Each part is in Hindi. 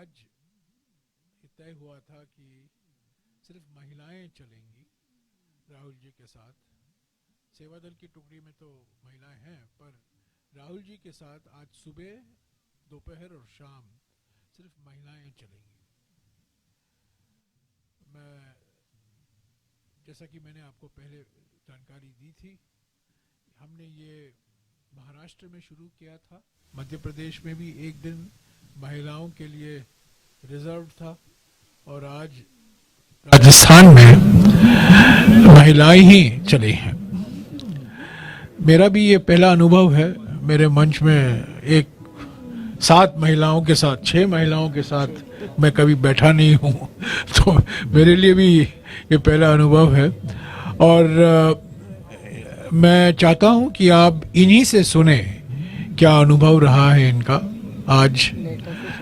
आज तय हुआ था कि सिर्फ महिलाएं चलेंगी राहुल जी के साथ। सेवा दल की टुकड़ी में तो महिलाएं हैं, पर राहुल जी के साथ आज सुबह, दोपहर और शाम सिर्फ महिलाएं चलेंगी। मैं, जैसा कि मैंने आपको पहले जानकारी दी थी, हमने ये महाराष्ट्र में शुरू किया था। मध्य प्रदेश में भी एक दिन महिलाओं के लिए रिजर्व था, और आज राजस्थान में महिलाएं ही चली हैं। मेरा भी ये पहला अनुभव है। मेरे मंच में 7 महिलाओं के साथ, 6 महिलाओं के साथ मैं कभी बैठा नहीं हूँ, तो मेरे लिए भी ये पहला अनुभव है। और मैं चाहता हूँ कि आप इन्हीं से सुने क्या अनुभव रहा है इनका आज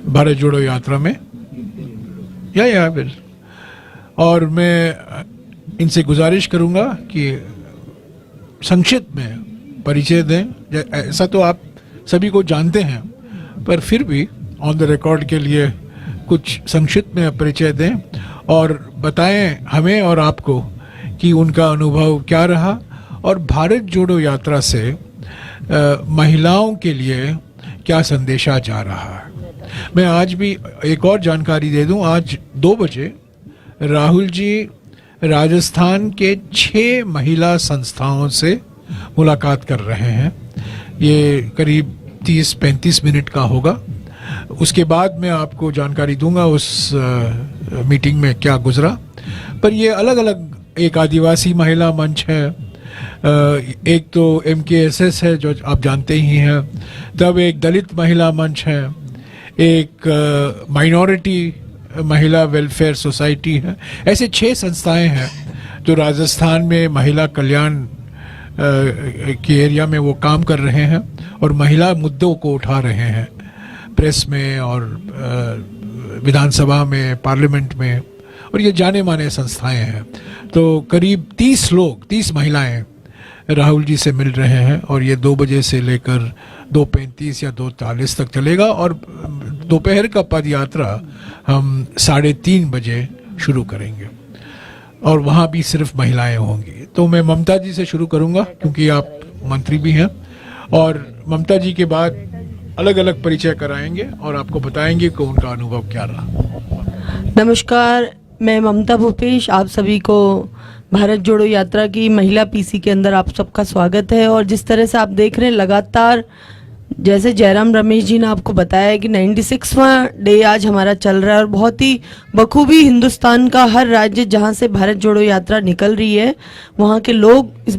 भारत जोड़ो यात्रा में। या फिर, और मैं इनसे गुजारिश करूँगा कि संक्षिप्त में परिचय दें। ऐसा तो आप सभी को जानते हैं, पर फिर भी ऑन द रिकॉर्ड के लिए कुछ संक्षिप्त में परिचय दें और बताएं हमें और आपको कि उनका अनुभव क्या रहा और भारत जोड़ो यात्रा से महिलाओं के लिए क्या संदेशा जा रहा है। मैं आज भी एक और जानकारी दे दूं, आज 2 बजे राहुल जी राजस्थान के 6 महिला संस्थाओं से मुलाकात कर रहे हैं। ये करीब 30-35 मिनट का होगा। उसके बाद मैं आपको जानकारी दूंगा उस मीटिंग में क्या गुजरा। पर ये अलग अलग, एक आदिवासी महिला मंच है, एक तो MKSS है जो आप जानते ही हैं, तब एक दलित महिला मंच है, एक माइनॉरिटी महिला वेलफेयर सोसाइटी है। ऐसे 6 संस्थाएं हैं जो राजस्थान में महिला कल्याण के एरिया में वो काम कर रहे हैं और महिला मुद्दों को उठा रहे हैं प्रेस में और विधानसभा में, पार्लियामेंट में, और ये जाने माने संस्थाएं हैं। तो करीब 30 महिलाएं राहुल जी से मिल रहे हैं और ये 2 बजे से लेकर 2:35 या 2:40 तक चलेगा और दोपहर का पद यात्रा हम 3:30 बजे शुरू करेंगे और वहाँ भी सिर्फ महिलाएं होंगी। तो मैं ममता जी से शुरू करूँगा क्योंकि आप मंत्री भी हैं, और ममता जी के बाद अलग अलग परिचय कराएंगे और आपको बताएंगे कि उनका अनुभव क्या रहा। नमस्कार, मैं ममता भूपेश, आप सभी को भारत जोड़ो यात्रा की महिला PC के अंदर आप सबका स्वागत है। और जिस तरह से आप देख रहे हैं, लगातार जैसे जयराम रमेश जी ने आपको बताया कि 96वां डे आज हमारा चल रहा है और बहुत ही बखूबी हिंदुस्तान का हर राज्य जहां से भारत जोड़ो यात्रा निकल रही है वहां के लोग इस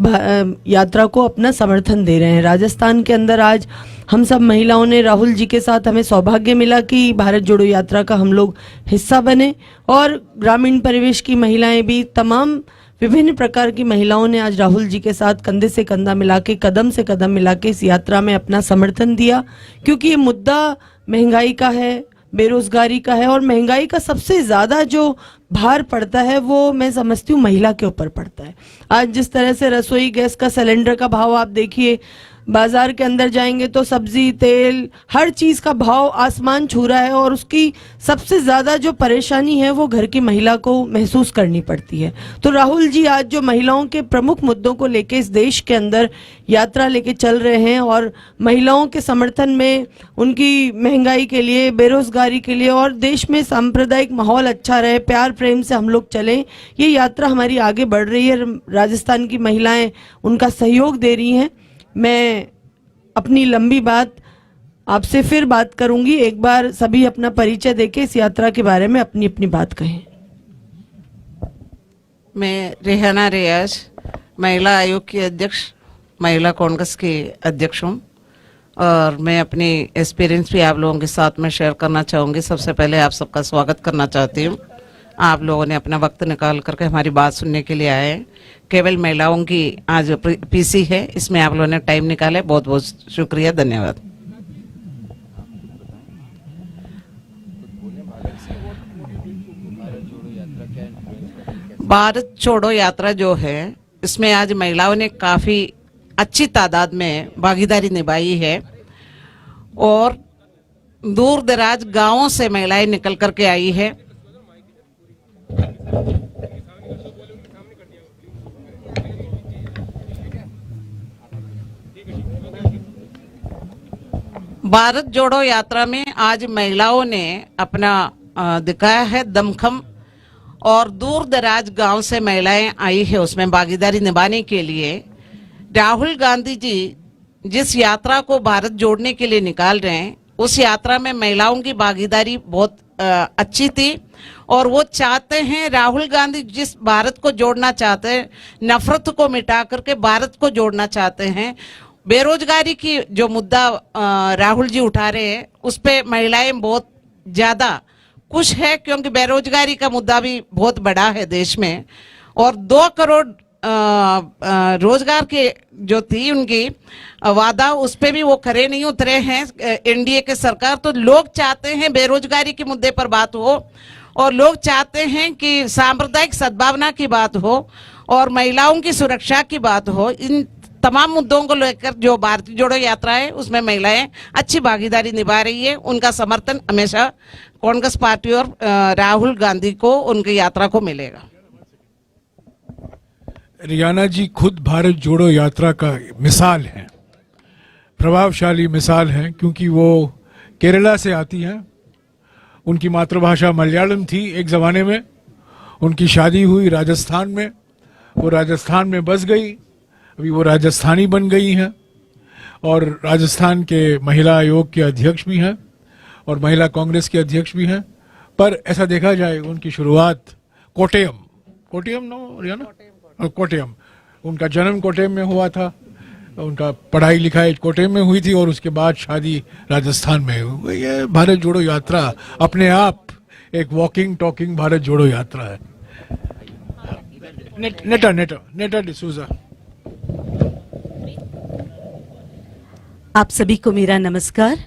यात्रा को अपना समर्थन दे रहे हैं। राजस्थान के अंदर आज हम सब महिलाओं ने राहुल जी के साथ, हमें सौभाग्य मिला कि भारत जोड़ो यात्रा का हम लोग हिस्सा बने, और ग्रामीण परिवेश की महिलाएं भी, तमाम विभिन्न प्रकार की महिलाओं ने आज राहुल जी के साथ कंधे से कंधा मिला के, कदम से कदम मिला के इस यात्रा में अपना समर्थन दिया। क्योंकि ये मुद्दा महंगाई का है, बेरोजगारी का है, और महंगाई का सबसे ज्यादा जो भार पड़ता है वो मैं समझती हूँ महिला के ऊपर पड़ता है। आज जिस तरह से रसोई गैस का सिलेंडर का भाव आप देखिए, बाजार के अंदर जाएंगे तो सब्जी, तेल, हर चीज का भाव आसमान छू रहा है, और उसकी सबसे ज्यादा जो परेशानी है वो घर की महिला को महसूस करनी पड़ती है। तो राहुल जी आज जो महिलाओं के प्रमुख मुद्दों को लेके इस देश के अंदर यात्रा लेके चल रहे हैं और महिलाओं के समर्थन में, उनकी महंगाई के लिए, बेरोजगारी के लिए, और देश में सांप्रदायिक माहौल अच्छा रहे, प्यार प्रेम से हम लोग चलें, ये यात्रा हमारी आगे बढ़ रही है। राजस्थान की महिलाएं उनका सहयोग दे रही हैं। मैं अपनी लंबी बात आपसे फिर बात करूंगी, एक बार सभी अपना परिचय देके इस यात्रा के बारे में अपनी अपनी बात कहें। मैं रेहाना रियाज, महिला आयोग की अध्यक्ष, महिला कांग्रेस की अध्यक्ष हूँ, और मैं अपनी एक्सपीरियंस भी आप लोगों के साथ में शेयर करना चाहूँगी। सबसे पहले आप सबका स्वागत करना चाहती हूँ। आप लोगों ने अपना वक्त निकाल करके हमारी बात सुनने के लिए आए हैं। केवल महिलाओं की आज PC है, इसमें आप लोगों ने टाइम निकाले, बहुत बहुत शुक्रिया, धन्यवाद। भारत छोड़ो यात्रा जो है, इसमें आज महिलाओं ने काफी अच्छी तादाद में भागीदारी निभाई है, और दूर दराज गांवों से महिलाएं निकल करके आई है। भारत जोड़ो यात्रा में आज महिलाओं ने अपना दिखाया है दमखम, और दूर दराज गांव से महिलाएं आई है उसमें भागीदारी निभाने के लिए। राहुल गांधी जी जिस यात्रा को भारत जोड़ने के लिए निकाल रहे हैं, उस यात्रा में महिलाओं की भागीदारी बहुत अच्छी थी, और वो चाहते हैं, राहुल गांधी जिस भारत को जोड़ना चाहते हैं, नफरत को मिटा करके भारत को जोड़ना चाहते हैं। बेरोजगारी की जो मुद्दा राहुल जी उठा रहे हैं, उस पे महिलाएं बहुत ज्यादा खुश है, क्योंकि बेरोजगारी का मुद्दा भी बहुत बड़ा है देश में। और 2 करोड़ रोजगार के जो थी उनकी वादा, उस पे भी वो खरे नहीं उतरे हैं एनडीए के सरकार। तो लोग चाहते हैं बेरोजगारी के मुद्दे पर बात हो, और लोग चाहते हैं कि सांप्रदायिक सद्भावना की बात हो, और महिलाओं की सुरक्षा की बात हो। इन तमाम मुद्दों को लेकर जो भारतीय जोड़ो यात्रा है, उसमें महिलाएं अच्छी भागीदारी निभा रही है। उनका समर्थन हमेशा कांग्रेस पार्टी और राहुल गांधी को उनकी यात्रा को मिलेगा। रियाना जी खुद भारत जोड़ो यात्रा का मिसाल हैं, प्रभावशाली मिसाल हैं, क्योंकि वो केरला से आती हैं। उनकी मातृभाषा मलयालम थी एक ज़माने में। उनकी शादी हुई राजस्थान में, वो राजस्थान में बस गई, अभी वो राजस्थानी बन गई हैं, और राजस्थान के महिला आयोग के अध्यक्ष भी हैं और महिला कांग्रेस के अध्यक्ष भी हैं। पर ऐसा देखा जाए, उनकी शुरुआत कोट्टयम नो रियाना, कोट्टयम, उनका जन्म कोट्टयम में हुआ था, उनका पढ़ाई लिखाई कोट्टयम में हुई थी, और उसके बाद शादी राजस्थान में हुई। ये भारत जोड़ो यात्रा अपने आप एक वॉकिंग टॉकिंग भारत जोड़ो यात्रा है। नेटा डिसूजा। आप सभी को मेरा नमस्कार।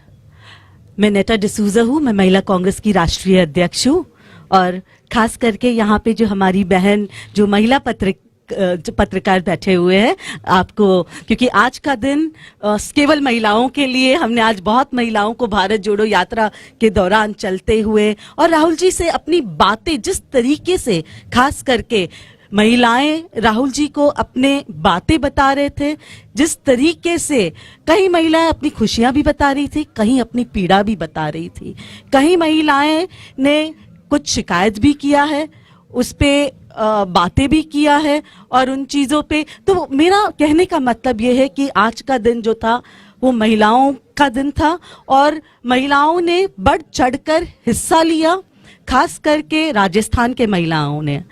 मैं नेटा डिसूजा हूँ, मैं महिला कांग्रेस की राष्ट्रीय अध्यक्ष हूँ, और खास करके यहाँ पे जो हमारी बहन जो महिला पत्रकार बैठे हुए हैं, आपको, क्योंकि आज का दिन केवल महिलाओं के लिए, हमने आज बहुत महिलाओं को भारत जोड़ो यात्रा के दौरान चलते हुए और राहुल जी से अपनी बातें जिस तरीके से, खास करके महिलाएं राहुल जी को अपने बातें बता रहे थे, जिस तरीके से कई महिलाएं अपनी खुशियां भी बता रही थी, कहीं अपनी पीड़ा भी बता रही थी, कहीं महिलाएं ने कुछ शिकायत भी किया है, उस पे बातें भी किया है, और उन चीजों पे। तो मेरा कहने का मतलब ये है कि आज का दिन जो था वो महिलाओं का दिन था, और महिलाओं ने बढ़ चढ़कर हिस्सा लिया, खास करके राजस्थान के महिलाओं ने।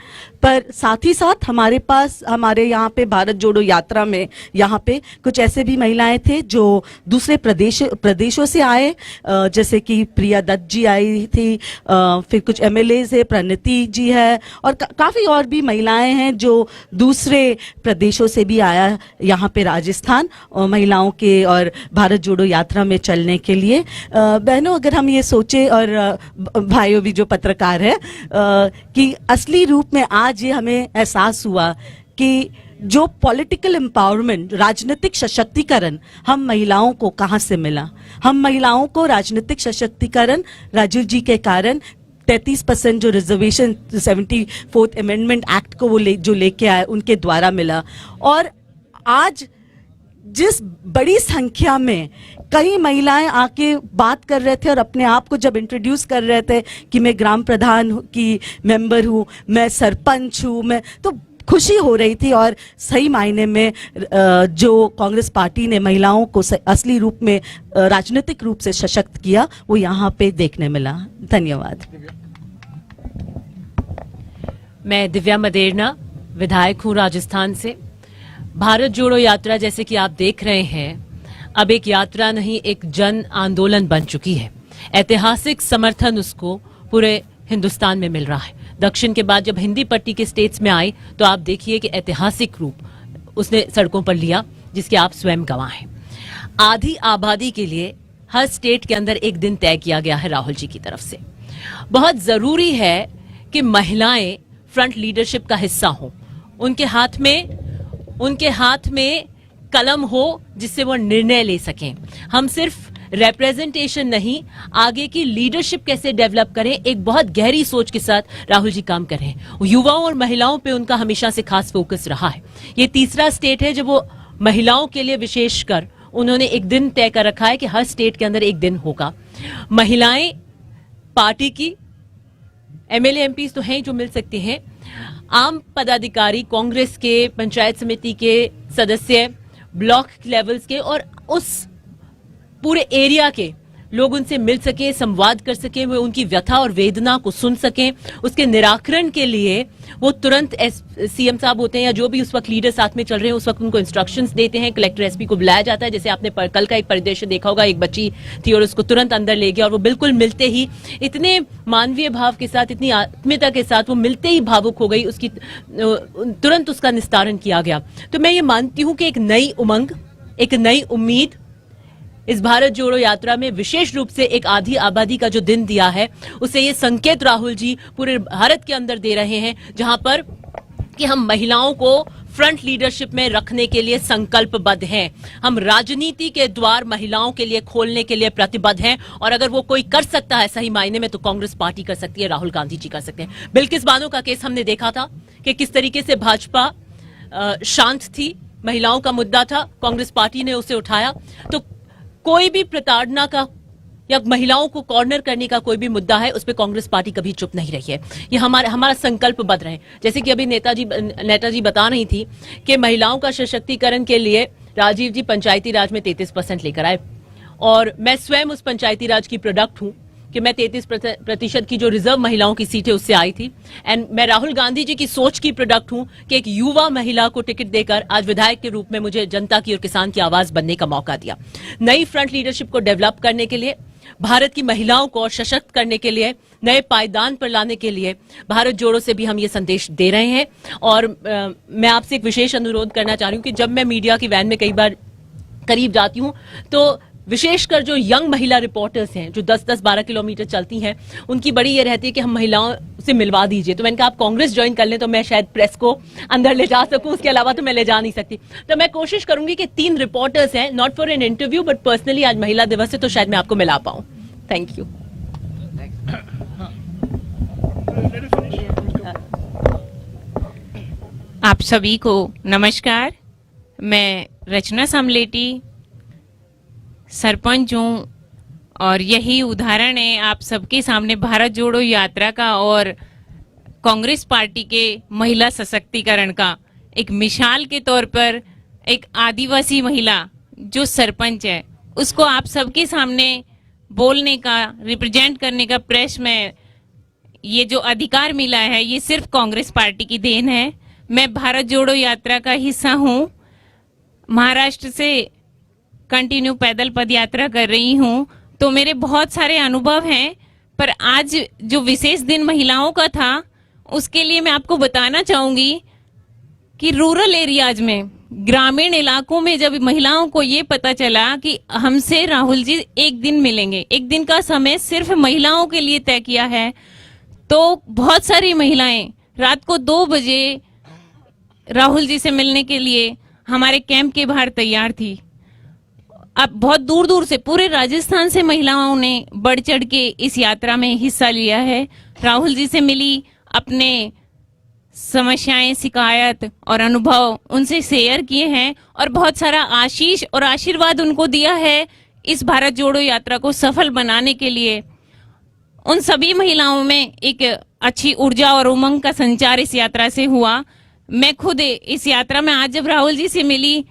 पर साथ ही साथ हमारे पास, हमारे यहाँ पे भारत जोड़ो यात्रा में यहाँ पे कुछ ऐसे भी महिलाएं थे जो दूसरे प्रदेशों से आए, जैसे कि प्रिया दत्त जी आई थी, फिर कुछ एमएलए है, प्रणति जी है, और काफ़ी और भी महिलाएं हैं जो दूसरे प्रदेशों से भी आया यहाँ पे राजस्थान महिलाओं के और भारत जोड़ो यात्रा में चलने के लिए। बहनों, अगर हम ये सोचे, और भाइयों भी जो पत्रकार है, कि असली रूप में आज ये हमें एहसास हुआ कि जो पॉलिटिकल एम्पावरमेंट, राजनीतिक सशक्तिकरण हम महिलाओं को कहाँ से मिला। हम महिलाओं को राजनीतिक सशक्तिकरण राजीव जी के कारण 33% जो रिजर्वेशन 74th अमेंडमेंट एक्ट को वो जो लेके आए, उनके द्वारा मिला। और आज जिस बड़ी संख्या में कई महिलाएं आके बात कर रहे थे और अपने आप को जब इंट्रोड्यूस कर रहे थे कि मैं ग्राम प्रधान की मेंबर हूँ, मैं सरपंच हूँ, मैं, तो खुशी हो रही थी। और सही मायने में जो कांग्रेस पार्टी ने महिलाओं को असली रूप में राजनीतिक रूप से सशक्त किया, वो यहाँ पे देखने मिला। धन्यवाद। मैं दिव्या मदेरना, विधायक हूँ राजस्थान से। भारत जोड़ो यात्रा, जैसे कि आप देख रहे हैं, अब एक यात्रा नहीं, एक जन आंदोलन बन चुकी है। ऐतिहासिक समर्थन उसको पूरे हिंदुस्तान में मिल रहा है। दक्षिण के बाद जब हिंदी पट्टी के स्टेट्स में आई, तो आप देखिए कि ऐतिहासिक रूप उसने सड़कों पर लिया, जिसके आप स्वयं गवाह हैं। आधी आबादी के लिए हर स्टेट के अंदर एक दिन तय किया गया है राहुल जी की तरफ से। बहुत जरूरी है कि महिलाएं फ्रंट लीडरशिप का हिस्सा हों, उनके हाथ में कलम हो जिससे वो निर्णय ले सकें। हम सिर्फ रिप्रेजेंटेशन नहीं, आगे की लीडरशिप कैसे डेवलप करें, एक बहुत गहरी सोच के साथ राहुल जी काम कर रहे हैं। युवाओं और महिलाओं पे उनका हमेशा से खास फोकस रहा है। ये तीसरा स्टेट है जब वो महिलाओं के लिए विशेषकर उन्होंने एक दिन तय कर रखा है कि हर स्टेट के अंदर एक दिन होगा। महिलाएं पार्टी की एमएलए एमपीज तो हैं जो मिल सकते हैं, आम पदाधिकारी, कांग्रेस के, पंचायत समिति के सदस्य, ब्लॉक लेवल्स के और उस पूरे एरिया के लोग उनसे मिल सके, संवाद कर सके, वो उनकी व्यथा और वेदना को सुन सकें। उसके निराकरण के लिए वो तुरंत सीएम साहब होते हैं या जो भी उस वक्त लीडर साथ में चल रहे हैं उस वक्त उनको इंस्ट्रक्शंस देते हैं। कलेक्टर एसपी को बुलाया जाता है, जैसे आपने कल का एक परिदृश्य देखा होगा, एक बच्ची थी और उसको तुरंत अंदर ले गया और वो बिल्कुल मिलते ही इतने मानवीय भाव के साथ, इतनी आत्मीयता के साथ वो मिलते ही भावुक हो गई, उसकी तुरंत उसका निस्तारण किया गया। तो मैं ये मानती हूं कि एक नई उमंग, एक नई उम्मीद इस भारत जोड़ो यात्रा में विशेष रूप से एक आधी आबादी का जो दिन दिया है, उसे ये संकेत राहुल जी पूरे भारत के अंदर दे रहे हैं, जहां पर कि हम महिलाओं को फ्रंट लीडरशिप में रखने के लिए संकल्पबद्ध हैं। हम राजनीति के द्वार महिलाओं के लिए खोलने के लिए प्रतिबद्ध हैं और अगर वो कोई कर सकता है सही मायने में तो कांग्रेस पार्टी कर सकती है, राहुल गांधी जी कर सकते हैं। बिल्किस बानो का केस हमने देखा था कि किस तरीके से भाजपा शांत थी, महिलाओं का मुद्दा था, कांग्रेस पार्टी ने उसे उठाया। तो कोई भी प्रताड़ना का या महिलाओं को कॉर्नर करने का कोई भी मुद्दा है, उस पर कांग्रेस पार्टी कभी चुप नहीं रही है। ये हमारा संकल्प बद रहे। जैसे कि अभी नेताजी बता रही थी कि महिलाओं का सशक्तिकरण के लिए राजीव जी पंचायती राज में 33% लेकर आए और मैं स्वयं उस पंचायती राज की प्रोडक्ट हूं कि मैं 33% की जो रिजर्व महिलाओं की सीटें उससे आई थी। एंड मैं राहुल गांधी जी की सोच की प्रोडक्ट हूं कि एक युवा महिला को टिकट देकर आज विधायक के रूप में मुझे जनता की और किसान की आवाज बनने का मौका दिया। नई फ्रंट लीडरशिप को डेवलप करने के लिए, भारत की महिलाओं को सशक्त करने के लिए, नए पायदान पर लाने के लिए भारत जोड़ो से भी हम ये संदेश दे रहे हैं। और मैं आपसे एक विशेष अनुरोध करना चाह रही हूं कि जब मैं मीडिया की वैन में कई बार करीब जाती हूं तो विशेषकर जो यंग महिला रिपोर्टर्स हैं जो 10-10, 12 किलोमीटर चलती हैं, उनकी बड़ी ये रहती है कि हम महिलाओं से मिलवा दीजिए। तो मैंने कहा आप कांग्रेस ज्वाइन कर लें तो मैं शायद प्रेस को अंदर ले जा सकूं, उसके अलावा तो मैं ले जा नहीं सकती। तो मैं कोशिश करूंगी कि 3 रिपोर्टर्स हैं, not for an interview but personally, आज महिला दिवस है तो शायद मैं आपको मिला पाऊं। Thank you. आप सभी को नमस्कार। मैं रचना समलेटी सरपंच हूँ और यही उदाहरण है आप सबके सामने भारत जोड़ो यात्रा का और कांग्रेस पार्टी के महिला सशक्तिकरण का। एक मिसाल के तौर पर एक आदिवासी महिला जो सरपंच है उसको आप सबके सामने बोलने का, रिप्रेजेंट करने का प्रेस में ये जो अधिकार मिला है ये सिर्फ कांग्रेस पार्टी की देन है। मैं भारत जोड़ो यात्रा का हिस्सा हूँ, महाराष्ट्र से कंटिन्यू पैदल पद यात्रा कर रही हूँ, तो मेरे बहुत सारे अनुभव हैं। पर आज जो विशेष दिन महिलाओं का था उसके लिए मैं आपको बताना चाहूंगी कि रूरल एरियाज में, ग्रामीण इलाकों में जब महिलाओं को ये पता चला कि हमसे राहुल जी एक दिन मिलेंगे, एक दिन का समय सिर्फ महिलाओं के लिए तय किया है, तो बहुत सारी महिलाएं रात को 2 बजे राहुल जी से मिलने के लिए हमारे कैंप के बाहर तैयार थी। अब बहुत दूर दूर से, पूरे राजस्थान से महिलाओं ने बढ़ चढ़ के इस यात्रा में हिस्सा लिया है। राहुल जी से मिली, अपने समस्याएं, शिकायत और अनुभव उनसे शेयर किए हैं और बहुत सारा आशीष और आशीर्वाद उनको दिया है इस भारत जोड़ो यात्रा को सफल बनाने के लिए। उन सभी महिलाओं में एक अच्छी ऊर्जा और उमंग का संचार इस यात्रा से हुआ। मैं खुद इस यात्रा में आज जब राहुल जी से मिली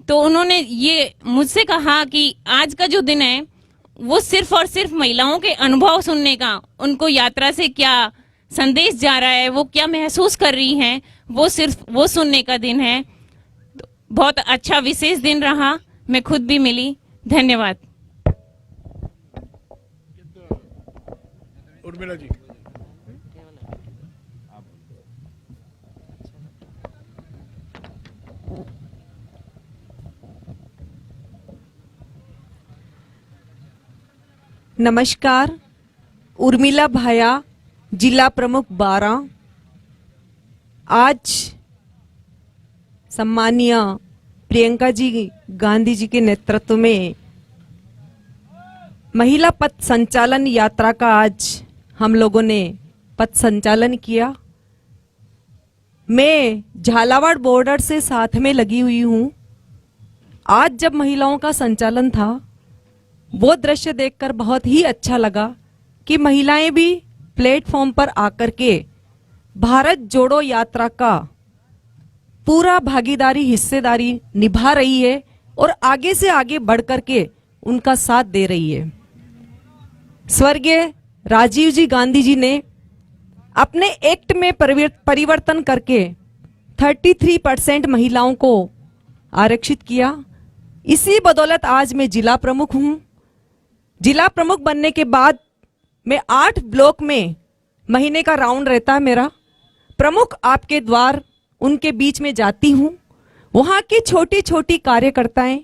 तो उन्होंने ये मुझसे कहा कि आज का जो दिन है वो सिर्फ और सिर्फ महिलाओं के अनुभव सुनने का, उनको यात्रा से क्या संदेश जा रहा है, वो क्या महसूस कर रही हैं, वो सिर्फ वो सुनने का दिन है। तो बहुत अच्छा विशेष दिन रहा, मैं खुद भी मिली। धन्यवाद। उर्मिला जी। नमस्कार, उर्मिला भाया, जिला प्रमुख 12। आज सम्मानीय प्रियंका जी गांधी जी के नेतृत्व में महिला पथ संचालन यात्रा का आज हम लोगों ने पथ संचालन किया। मैं झालावाड़ बॉर्डर से साथ में लगी हुई हूँ। आज जब महिलाओं का संचालन था, वो दृश्य देखकर बहुत ही अच्छा लगा कि महिलाएं भी प्लेटफॉर्म पर आकर के भारत जोड़ो यात्रा का पूरा भागीदारी हिस्सेदारी निभा रही है और आगे से आगे बढ़ करके उनका साथ दे रही है। स्वर्गीय राजीव जी गांधी जी ने अपने एक्ट में परिवर्तन करके 33% महिलाओं को आरक्षित किया। इसी बदौलत आज मैं जिला प्रमुख हूं। जिला प्रमुख बनने के बाद मैं 8 ब्लॉक में महीने का राउंड रहता है मेरा। प्रमुख आपके द्वार उनके बीच में जाती हूं। वहां की छोटी छोटी कार्यकर्ताएं,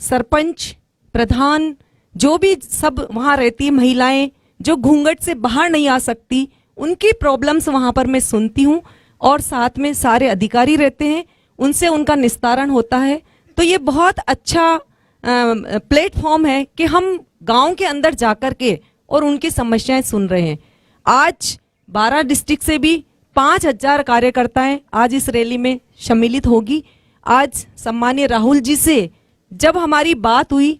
सरपंच, प्रधान, जो भी सब वहां रहती है, महिलाएं जो घूंघट से बाहर नहीं आ सकती, उनकी प्रॉब्लम्स वहां पर मैं सुनती हूं और साथ में सारे अधिकारी रहते हैं, उनसे उनका निस्तारण होता है। तो ये बहुत अच्छा प्लेटफॉर्म है कि हम गांव के अंदर जाकर के और उनकी समस्याएं सुन रहे हैं। आज 12 डिस्ट्रिक्ट से भी 5000 कार्यकर्ताएं आज इस रैली में सम्मिलित होगी। आज सम्मानीय राहुल जी से जब हमारी बात हुई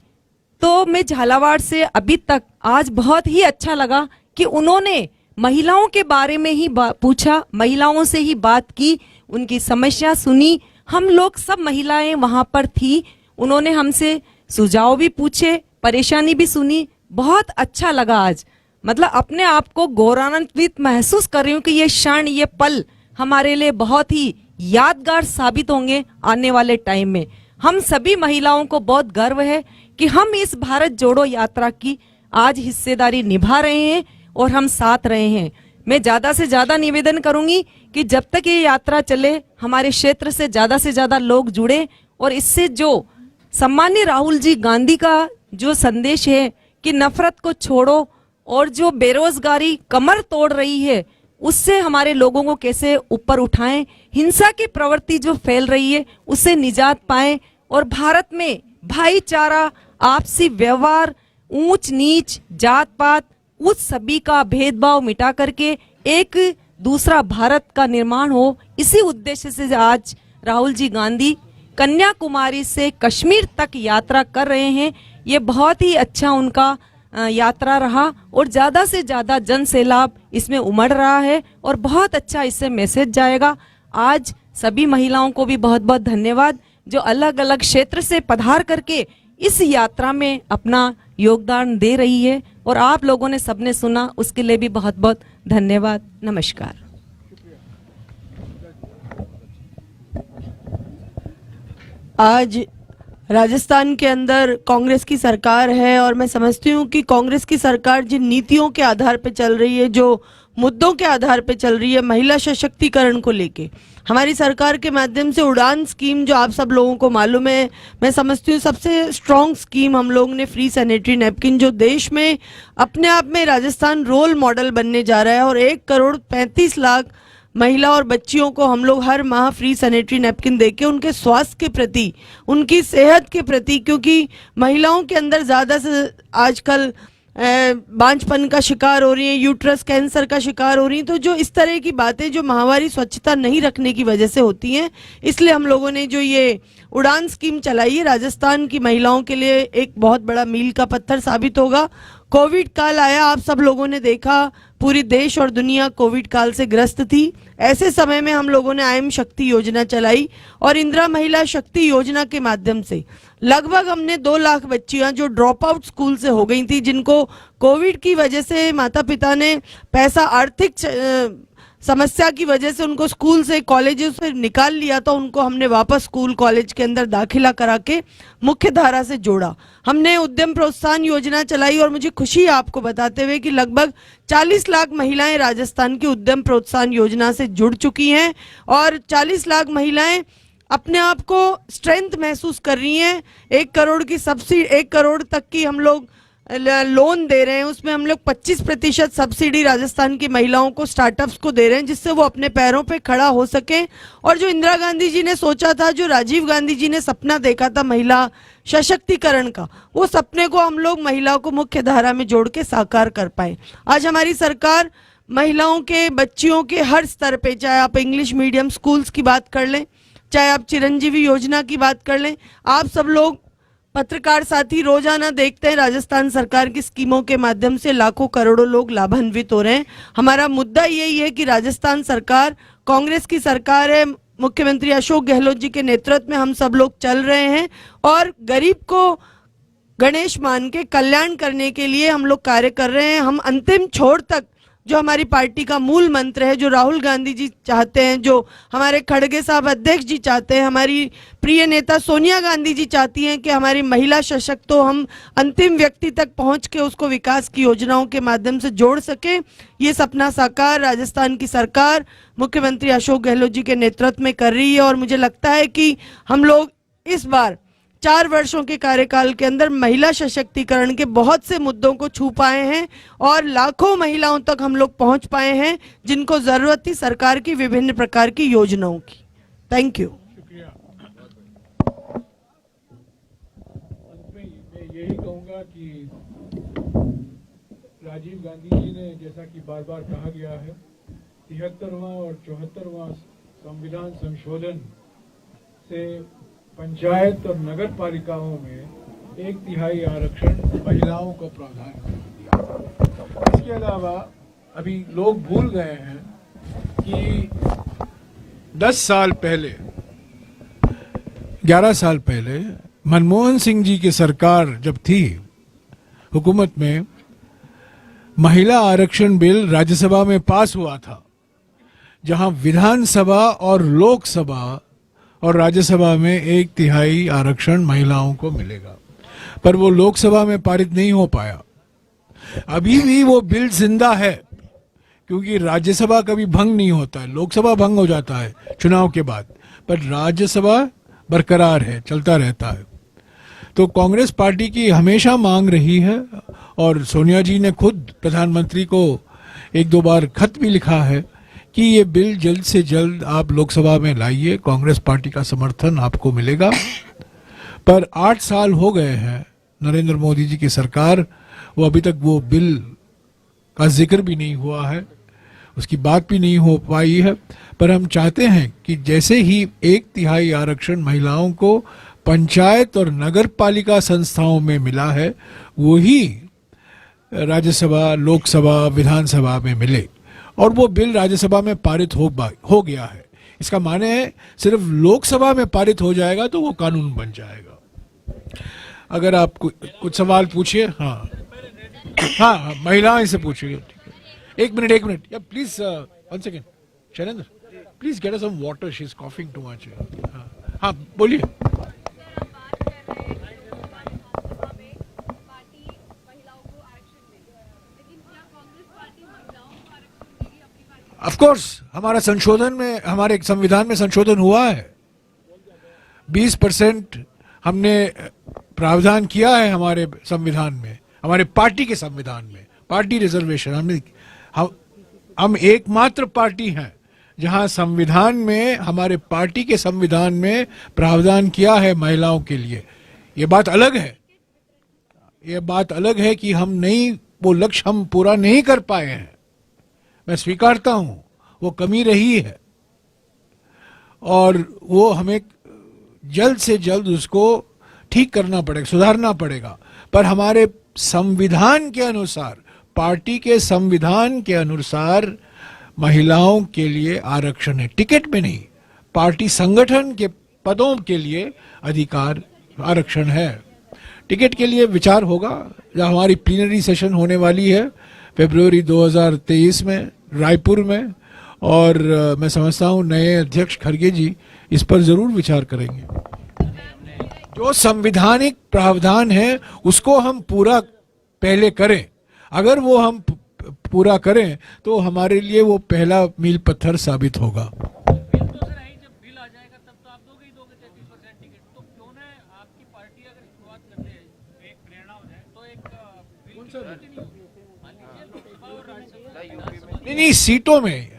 तो मैं झालावाड़ से अभी तक आज बहुत ही अच्छा लगा कि उन्होंने महिलाओं के बारे में ही पूछा, महिलाओं से ही बात की, उनकी समस्या सुनी। हम लोग सब महिलाएं वहां पर थी, उन्होंने हमसे सुझाव भी पूछे, परेशानी भी सुनी। बहुत अच्छा लगा आज, मतलब अपने आप को गौरवान्वित महसूस कर रही हूँ कि ये क्षण, ये पल हमारे लिए बहुत ही यादगार साबित होंगे आने वाले टाइम में। हम सभी महिलाओं को बहुत गर्व है कि हम इस भारत जोड़ो यात्रा की आज हिस्सेदारी निभा रहे हैं और हम साथ रहे हैं। मैं ज्यादा से ज्यादा निवेदन करूंगी कि जब तक ये यात्रा चले, हमारे क्षेत्र से ज्यादा लोग जुड़े और इससे जो सम्मानीय राहुल जी गांधी का जो संदेश है कि नफरत को छोड़ो और जो बेरोजगारी कमर तोड़ रही है उससे हमारे लोगों को कैसे ऊपर उठाएं, हिंसा की प्रवृत्ति जो फैल रही है उससे निजात पाएं और भारत में भाईचारा, आपसी व्यवहार, ऊंच नीच, जात पात, उस सभी का भेदभाव मिटा करके एक दूसरा भारत का निर्माण हो, इसी उद्देश्य से आज राहुल जी गांधी कन्याकुमारी से कश्मीर तक यात्रा कर रहे हैं। ये बहुत ही अच्छा उनका यात्रा रहा और ज्यादा से ज्यादा जन सैलाब इसमें उमड़ रहा है और बहुत अच्छा इससे मैसेज जाएगा। आज सभी महिलाओं को भी बहुत बहुत धन्यवाद जो अलग अलग क्षेत्र से पधार करके इस यात्रा में अपना योगदान दे रही है और आप लोगों ने सबने सुना, उसके लिए भी बहुत बहुत धन्यवाद। नमस्कार। आज राजस्थान के अंदर कांग्रेस की सरकार है और मैं समझती हूँ कि कांग्रेस की सरकार जिन नीतियों के आधार पे चल रही है, जो मुद्दों के आधार पे चल रही है, महिला सशक्तिकरण को लेके हमारी सरकार के माध्यम से उड़ान स्कीम जो आप सब लोगों को मालूम है, मैं समझती हूँ सबसे स्ट्रॉन्ग स्कीम हम लोगों ने फ्री सैनिटरी नैपकिन, जो देश में अपने आप में राजस्थान रोल मॉडल बनने जा रहा है और 1,35,00,000 महिला और बच्चियों को हम लोग हर माह फ्री सैनिटरी नैपकिन देके उनके स्वास्थ्य के प्रति, उनकी सेहत के प्रति, क्योंकि महिलाओं के अंदर ज़्यादा से आजकल बांझपन का शिकार हो रही है, यूट्रस कैंसर का शिकार हो रही हैं, तो जो इस तरह की बातें जो माहवारी स्वच्छता नहीं रखने की वजह से होती हैं, इसलिए हम लोगों ने जो ये उड़ान स्कीम चलाई है राजस्थान की महिलाओं के लिए एक बहुत बड़ा मील का पत्थर साबित होगा। कोविड काल आया, आप सब लोगों ने देखा, पूरी देश और दुनिया कोविड काल से ग्रस्त थी। ऐसे समय में हम लोगों ने आयम शक्ति योजना चलाई और इंदिरा महिला शक्ति योजना के माध्यम से लगभग हमने 2 लाख बच्चियां जो ड्रॉप आउट स्कूल से हो गई थी, जिनको कोविड की वजह से माता पिता ने पैसा, आर्थिक समस्या की वजह से उनको स्कूल से, कॉलेजों से निकाल लिया, तो उनको हमने वापस स्कूल कॉलेज के अंदर दाखिला करा के मुख्य धारा से जोड़ा। हमने उद्यम प्रोत्साहन योजना चलाई और मुझे खुशी है आपको बताते हुए कि लगभग 40 लाख महिलाएं राजस्थान की उद्यम प्रोत्साहन योजना से जुड़ चुकी हैं और 40 लाख महिलाएं अपने आप को स्ट्रेंथ महसूस कर रही हैं। 1 करोड़ की सब्सिडी, 1 करोड़ तक की हम लोग लोन दे रहे हैं, उसमें हम लोग 25% सब्सिडी राजस्थान की महिलाओं को, स्टार्टअप्स को दे रहे हैं, जिससे वो अपने पैरों पे खड़ा हो सके। और जो इंदिरा गांधी जी ने सोचा था, जो राजीव गांधी जी ने सपना देखा था महिला सशक्तिकरण का, वो सपने को हम लोग महिलाओं को मुख्य धारा में जोड़ के साकार कर पाए। आज हमारी सरकार महिलाओं के, बच्चियों के हर स्तर पे, चाहे आप इंग्लिश मीडियम स्कूल्स की बात कर लें, चाहे आप चिरंजीवी योजना की बात कर लें, आप सब लोग पत्रकार साथी रोजाना देखते हैं राजस्थान सरकार की स्कीमों के माध्यम से लाखों करोड़ों लोग लाभान्वित हो रहे हैं। हमारा मुद्दा यही है कि राजस्थान सरकार कांग्रेस की सरकार है, मुख्यमंत्री अशोक गहलोत जी के नेतृत्व में हम सब लोग चल रहे हैं और गरीब को गणेश मान के कल्याण करने के लिए हम लोग कार्य कर रहे हैं। हम अंतिम छोर तक, जो हमारी पार्टी का मूल मंत्र है, जो राहुल गांधी जी चाहते हैं, जो हमारे खड़गे साहब अध्यक्ष जी चाहते हैं, हमारी प्रिय नेता सोनिया गांधी जी चाहती हैं कि हमारी महिला सशक्त हो, हम अंतिम व्यक्ति तक पहुंच के उसको विकास की योजनाओं के माध्यम से जोड़ सके। ये सपना साकार राजस्थान की सरकार मुख्यमंत्री अशोक गहलोत जी के नेतृत्व में कर रही है और मुझे लगता है कि हम लोग इस बार 4 वर्षों के कार्यकाल के अंदर महिला सशक्तिकरण के बहुत से मुद्दों को छू पाए हैं और लाखों महिलाओं तक हम लोग पहुंच पाए हैं जिनको जरूरत थी सरकार की विभिन्न प्रकार की योजनाओं की। Thank you. शुक्रिया। अंत में मैं यही कहूंगा कि राजीव गांधी जी ने, जैसा कि बार बार कहा गया है, 73वां और 74वां संविधान संशोधन से पंचायत और नगर पालिकाओं में 1/3 आरक्षण महिलाओं को प्रावधान कर दिया। इसके अलावा अभी लोग भूल गए हैं कि 10 साल पहले, 11 साल पहले मनमोहन सिंह जी की सरकार जब थी हुकूमत में, महिला आरक्षण बिल राज्यसभा में पास हुआ था, जहां विधानसभा और लोकसभा और राज्यसभा में 1/3 आरक्षण महिलाओं को मिलेगा, पर वो लोकसभा में पारित नहीं हो पाया। अभी भी वो बिल जिंदा है क्योंकि राज्यसभा कभी भंग नहीं होता है, लोकसभा भंग हो जाता है चुनाव के बाद, पर राज्यसभा बरकरार है, चलता रहता है। तो कांग्रेस पार्टी की हमेशा मांग रही है और सोनिया जी ने खुद प्रधानमंत्री को 1-2 बार खत भी लिखा है कि ये बिल जल्द से जल्द आप लोकसभा में लाइए, कांग्रेस पार्टी का समर्थन आपको मिलेगा। पर 8 साल हो गए हैं नरेंद्र मोदी जी की सरकार, वो अभी तक वो बिल का जिक्र भी नहीं हुआ है, उसकी बात भी नहीं हो पाई है। पर हम चाहते हैं कि जैसे ही 1/3 आरक्षण महिलाओं को पंचायत और नगर पालिका संस्थाओं में मिला है, वही राज्यसभा, लोकसभा, विधानसभा में मिले और वो बिल राज्यसभा में पारित हो गया है। इसका माने है सिर्फ लोकसभा में पारित हो जाएगा तो वो कानून बन जाएगा। अगर आप कुछ सवाल पूछिए। हाँ हाँ, महिलाएं से पूछिए। एक मिनट या please, one second, Shailendra please get us some water, she is coughing too much. हाँ बोलिए। ऑफ कोर्स हमारा संशोधन में, हमारे संविधान में संशोधन हुआ है, 20% हमने प्रावधान किया है हमारे संविधान में, हमारे पार्टी के संविधान में, पार्टी रिजर्वेशन। हम एकमात्र पार्टी हैं जहां संविधान में, हमारे पार्टी के संविधान में प्रावधान किया है महिलाओं के लिए। ये बात अलग है, ये बात अलग है कि हम नहीं, वो लक्ष्य हम पूरा नहीं कर पाए हैं, मैं स्वीकारता हूं, वो कमी रही है और वो हमें जल्द से जल्द उसको ठीक करना पड़ेगा, सुधारना पड़ेगा। पर हमारे संविधान के अनुसार, पार्टी के संविधान के अनुसार महिलाओं के लिए आरक्षण है, टिकट में नहीं, पार्टी संगठन के पदों के लिए अधिकार, आरक्षण है। टिकट के लिए विचार होगा, जब हमारी प्लीनरी सेशन होने वाली है फरवरी 2023 में रायपुर में, और मैं समझता हूं नए अध्यक्ष खड़गे जी इस पर जरूर विचार करेंगे। जो संवैधानिक प्रावधान है उसको हम पूरा पहले करें, अगर वो हम पूरा करें तो हमारे लिए वो पहला मील पत्थर साबित होगा। नहीं, सीटों में,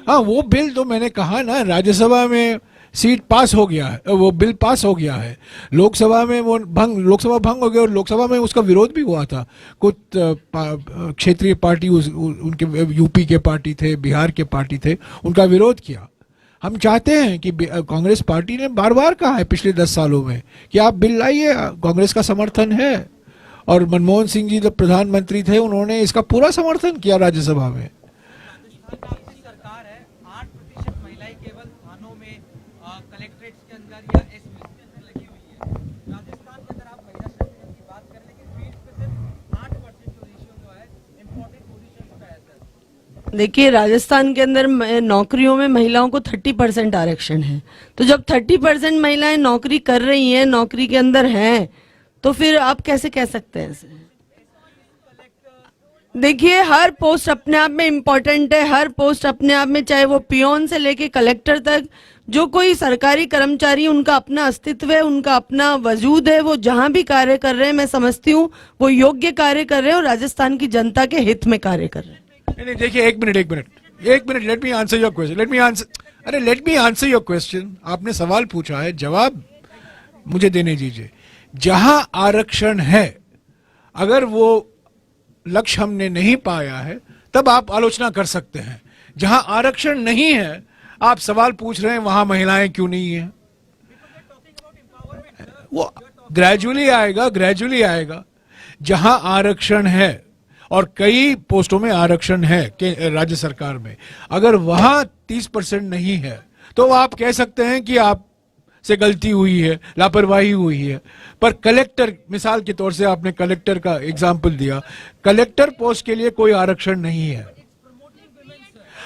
हाँ वो बिल तो मैंने कहा ना, राज्यसभा में सीट पास हो गया है, वो बिल पास हो गया है, लोकसभा में वो लोकसभा भंग हो गया, और लोकसभा में उसका विरोध भी हुआ था। कुछ क्षेत्रीय पार्टी उनके यूपी के पार्टी थे, बिहार के पार्टी थे, उनका विरोध किया। हम चाहते हैं कि कांग्रेस पार्टी ने बार बार कहा है पिछले 10 सालों में कि आप बिल लाइए, कांग्रेस का समर्थन है, और मनमोहन सिंह जी जब प्रधानमंत्री थे उन्होंने इसका पूरा समर्थन किया राज्यसभा में। सरकार है, 8% महिलाएं केवल थानों में, कलेक्ट्रेट्स के अंदर या एसपी के अंदर लगी हुई है। राजस्थान के अंदर आप महिला सशक्तिकरण की बात कर, लेकिन फील्ड पे सिर्फ 8% जो रेशियो जो है इंपॉर्टेंट पोजीशंस पे है सर। देखिए, राजस्थान के अंदर नौकरियों में महिलाओं को 30% आरक्षण है। तो जब 30% महिलाएं नौकरी कर रही हैं, नौकरी के अंदर हैं, तो फिर आप कैसे कह सकते हैं इसे? देखिए, हर पोस्ट अपने आप में इम्पोर्टेंट है, हर पोस्ट अपने आप में, चाहे वो पियोन से लेके कलेक्टर तक, जो कोई सरकारी कर्मचारी, उनका अपना अस्तित्व है, उनका अपना वजूद है, वो जहां भी कार्य कर रहे हैं, मैं समझती हूँ वो योग्य कार्य कर रहे हैं और राजस्थान की जनता के हित में कार्य कर रहे हैं। नहीं, देखिए, एक minute, let me answer your question. आपने सवाल पूछा है, जवाब मुझे देने दीजिए। जहां आरक्षण है, अगर वो लक्ष्य हमने नहीं पाया है, तब आप आलोचना कर सकते हैं। जहां आरक्षण नहीं है, आप सवाल पूछ रहे हैं वहां महिलाएं क्यों नहीं है। वो ग्रेजुअली आएगा। जहां आरक्षण है, और कई पोस्टों में आरक्षण है कि राज्य सरकार में, अगर वहां 30% नहीं है, तो आप कह सकते हैं कि आप से गलती हुई है, लापरवाही हुई है। पर कलेक्टर, मिसाल के तौर से आपने कलेक्टर का एग्जाम्पल दिया, कलेक्टर पोस्ट के लिए कोई आरक्षण नहीं है।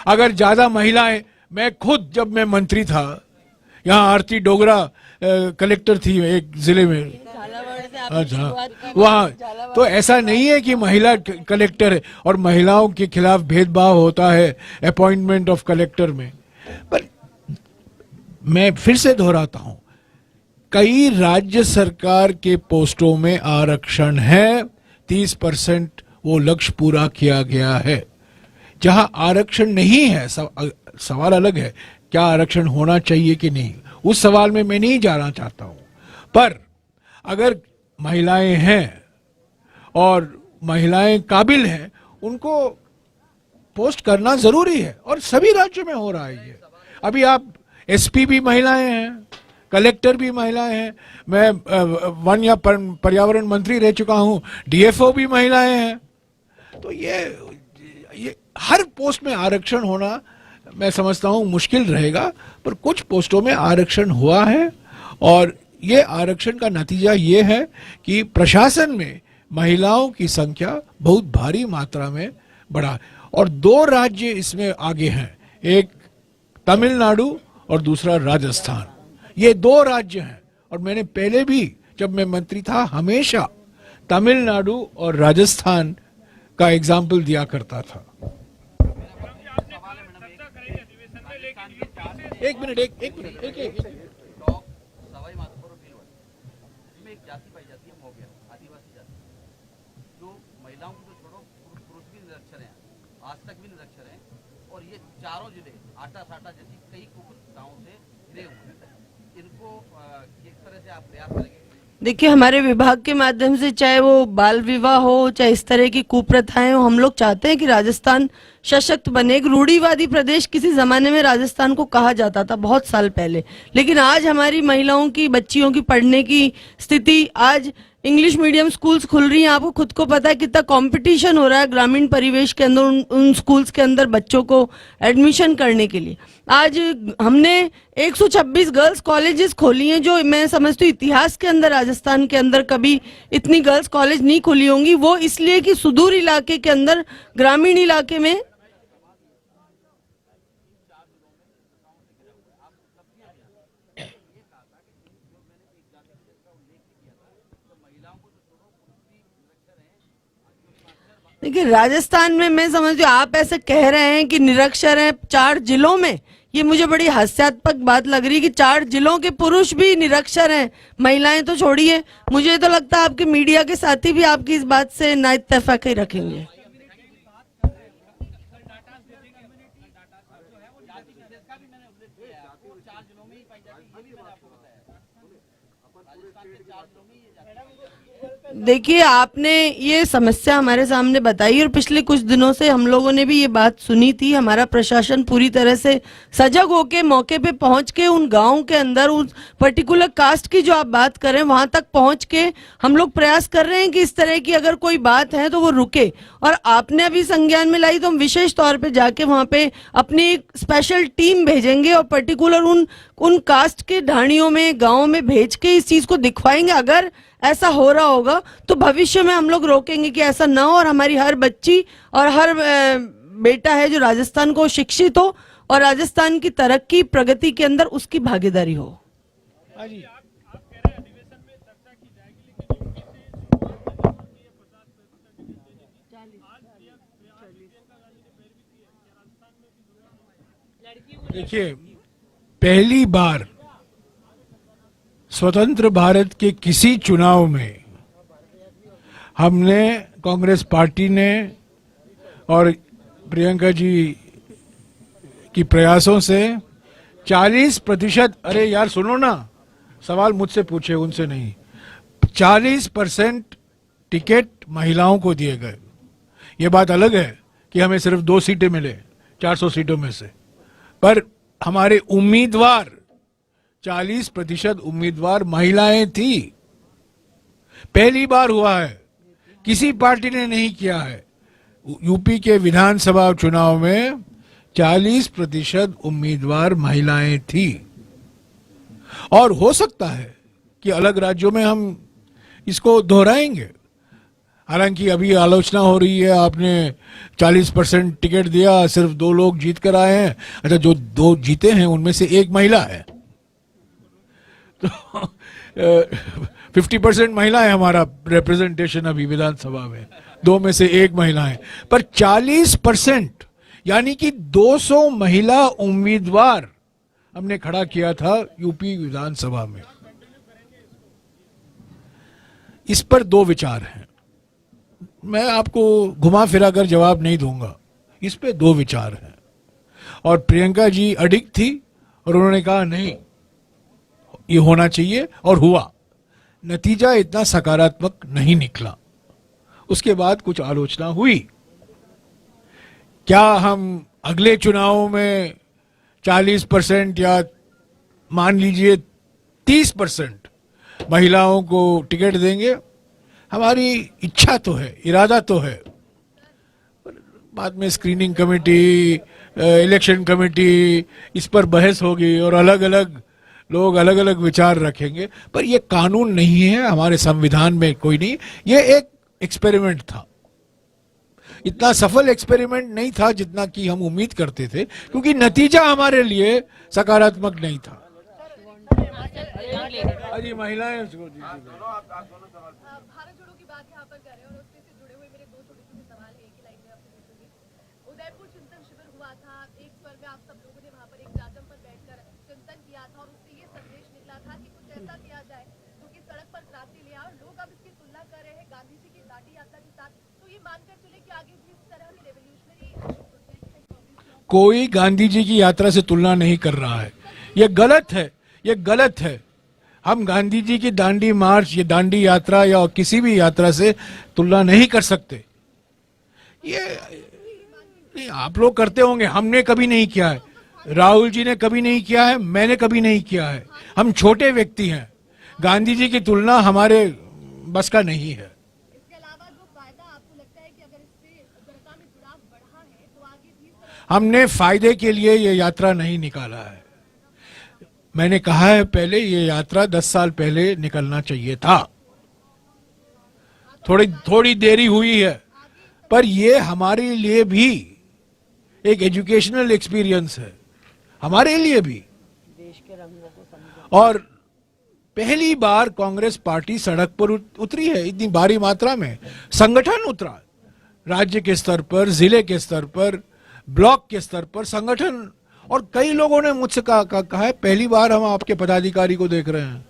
अगर ज्यादा महिलाएं, मैं खुद जब मैं मंत्री था, यहाँ आरती डोगरा कलेक्टर थी एक जिले में, अच्छा, वहाँ तो ऐसा नहीं है कि महिला कलेक्टर है और महिलाओं के खिलाफ भेदभाव होता है अपॉइंटमेंट ऑफ कलेक्टर में। पर मैं फिर से दोहराता हूं, कई राज्य सरकार के पोस्टों में आरक्षण है, 30% वो लक्ष्य पूरा किया गया है। जहां आरक्षण नहीं है, सवाल अलग है, क्या आरक्षण होना चाहिए कि नहीं, उस सवाल में मैं नहीं जाना चाहता हूं। पर अगर महिलाएं हैं और महिलाएं काबिल हैं, उनको पोस्ट करना जरूरी है, और सभी राज्यों में हो रहा है ये। अभी आप एसपी भी महिलाएं हैं, कलेक्टर भी महिलाएं हैं, मैं वन या पर्यावरण मंत्री रह चुका हूं, डीएफओ भी महिलाएं हैं। तो ये हर पोस्ट में आरक्षण होना मैं समझता हूं मुश्किल रहेगा, पर कुछ पोस्टों में आरक्षण हुआ है, और ये आरक्षण का नतीजा ये है कि प्रशासन में महिलाओं की संख्या बहुत भारी मात्रा में बढ़ा। और 2 राज्य इसमें आगे हैं, एक तमिलनाडु और दूसरा राजस्थान। ये 2 राज्य हैं, और मैंने पहले भी जब मैं मंत्री था हमेशा तमिलनाडु और राजस्थान का एग्जाम्पल दिया करता था। एक मिनट सवाई माधोपुर में एक जाति पाई जाती है, मोबिया आदिवासी जाति, जो महिलाओं को तो छोड़ो, पुरुष भी निरक्षर हैं, आज तक भी निरक्षर हैं, और ये चारों जिले आटा साटा जैसी कई कुछ गाँव से घिरे हुए हैं। इनको किस तरह से आप प्रयास करेंगे? देखिए, हमारे विभाग के माध्यम से, चाहे वो बाल विवाह हो, चाहे इस तरह की कुप्रथाएं हो, हम लोग चाहते हैं कि राजस्थान सशक्त बने। एक रूढ़िवादी प्रदेश किसी जमाने में राजस्थान को कहा जाता था, बहुत साल पहले, लेकिन आज हमारी महिलाओं की, बच्चियों की पढ़ने की स्थिति, आज इंग्लिश मीडियम स्कूल्स खुल रही हैं। आपको खुद को पता है कितना कंपटीशन हो रहा है ग्रामीण परिवेश के अंदर उन स्कूल्स के अंदर बच्चों को एडमिशन करने के लिए। आज हमने 126 गर्ल्स कॉलेजेस खोली हैं, जो मैं समझती हूँ इतिहास के अंदर राजस्थान के अंदर कभी इतनी गर्ल्स कॉलेज नहीं खुली होंगी। वो इसलिए कि सुदूर इलाके के अंदर, ग्रामीण इलाके में देखिए, राजस्थान में मैं समझती हूँ, आप ऐसे कह रहे हैं कि निरक्षर हैं 4 जिलों में, ये मुझे बड़ी हास्यास्पद बात लग रही है कि 4 जिलों के पुरुष भी निरक्षर हैं, महिलाएं तो छोड़िए। मुझे तो लगता है आपके मीडिया के साथी भी आपकी इस बात से ना इत्तेफाकी रखेंगे। जाति विशेष का भी मैंने उल्लेख किया है आपको, 4 जिलों में ही पाई जाती है, ये भी मैंने आपको बताया। राजस्थान के 4 जिलों में ये जाति पाई जाती है। देखिए, आपने ये समस्या हमारे सामने बताई और पिछले कुछ दिनों से हम लोगों ने भी ये बात सुनी थी। हमारा प्रशासन पूरी तरह से सजग होके मौके पे पहुंच के उन गांव के अंदर उस पर्टिकुलर कास्ट की जो आप बात कर रहे हैं वहां तक पहुंच के हम लोग प्रयास कर रहे हैं कि इस तरह की अगर कोई बात है तो वो रुके। और आपने अभी संज्ञान में लाई तो हम विशेष तौर पे जाके वहां पे अपनी एक स्पेशल टीम भेजेंगे और पर्टिकुलर उन कास्ट के ढाणियों में गाँव में भेज के इस चीज को दिखवाएंगे। अगर ऐसा हो रहा होगा तो भविष्य में हम लोग रोकेंगे कि ऐसा ना हो और हमारी हर बच्ची और हर बेटा है जो राजस्थान को शिक्षित हो और राजस्थान की तरक्की प्रगति के अंदर उसकी भागीदारी हो। हाँ जी, देखिए, पहली बार स्वतंत्र भारत के किसी चुनाव में हमने, कांग्रेस पार्टी ने और प्रियंका जी की प्रयासों से 40%, अरे यार सुनो ना, सवाल मुझसे पूछे उनसे नहीं, 40% टिकट महिलाओं को दिए गए। ये बात अलग है कि हमें सिर्फ 2 सीटें मिले 400 सीटों में से, पर हमारे उम्मीदवार 40% उम्मीदवार महिलाएं थी। पहली बार हुआ है, किसी पार्टी ने नहीं किया है। यूपी के विधानसभा चुनाव में 40% उम्मीदवार महिलाएं थी। और हो सकता है कि अलग राज्यों में हम इसको दोहराएंगे। हालांकि अभी आलोचना हो रही है, आपने 40% टिकट दिया, सिर्फ 2 लोग जीत कर आए हैं। अच्छा, जो 2 जीते हैं उनमें से 1 महिला है, तो 50% महिला है हमारा रिप्रेजेंटेशन अभी विधानसभा में, 2 में से 1 महिला है। पर 40% यानी कि 200 महिला उम्मीदवार हमने खड़ा किया था यूपी विधानसभा में। इस पर 2 विचार हैं, मैं आपको घुमा फिरा कर जवाब नहीं दूंगा। इस पे 2 विचार हैं और प्रियंका जी अडिग थी और उन्होंने कहा नहीं, ये होना चाहिए, और हुआ। नतीजा इतना सकारात्मक नहीं निकला। उसके बाद कुछ आलोचना हुई। क्या हम अगले चुनावों में 40% या मान लीजिए 30% महिलाओं को टिकट देंगे? हमारी इच्छा तो है, इरादा तो है, बाद में स्क्रीनिंग कमेटी, इलेक्शन कमेटी, इस पर बहस होगी और अलग अलग लोग अलग अलग विचार रखेंगे। पर यह कानून नहीं है, हमारे संविधान में कोई नहीं। यह एक एक्सपेरिमेंट था, इतना सफल एक्सपेरिमेंट नहीं था जितना कि हम उम्मीद करते थे, क्योंकि नतीजा हमारे लिए सकारात्मक नहीं था। अजी महिलाएं भारत जोड़ो की बात यहाँ पर कर रहे हैं और उससे से जुड़े हुए मेरे 2 छोटे-छोटे सवाल हैं एक ही लाइन में आपसे पूछूंगी। उदयपुर चिंतन शिविर हुआ था, एक स्वर में आप सब लोगों ने वहाँ पर एक जाजम पर बैठकर चिंतन किया था और उससे ये संदेश निकला था कि कुछ ऐसा किया जाए जो कि सड़क पर क्रांति ले आए। लोग अब इसकी तुलना कर रहे हैं गांधी जी की दांडी यात्रा के साथ, तो ये मानकर चले कि आगे भी इस तरह की रेवोल्यूशनरी कोई गांधी जी की यात्रा से तुलना नहीं कर रहा है। ये गलत है, ये गलत है। हम गांधी जी की दांडी मार्च, ये दांडी यात्रा या किसी भी यात्रा से तुलना नहीं कर सकते। ये नहीं, आप लोग करते होंगे, हमने कभी नहीं किया है, राहुल जी ने कभी नहीं किया है, मैंने कभी नहीं किया है। हम छोटे व्यक्ति हैं, गांधी जी की तुलना हमारे बस का नहीं है। इसके अलावा जो फायदा आपको लगता है कि अगर इससे जनता में जुड़ाव बढ़ा है तो आगे भी हमने फायदे के लिए ये यात्रा नहीं निकाला है। मैंने कहा है पहले, ये यात्रा 10 साल पहले निकलना चाहिए था। थोड़ी देरी हुई है, पर ये हमारे लिए भी एक एजुकेशनल एक्सपीरियंस है, हमारे लिए भी। और पहली बार कांग्रेस पार्टी सड़क पर उतरी है इतनी भारी मात्रा में। संगठन उतरा, राज्य के स्तर पर, जिले के स्तर पर, ब्लॉक के स्तर पर संगठन। और कई लोगों ने मुझसे कहा है पहली बार हम आपके पदाधिकारी को देख रहे हैं।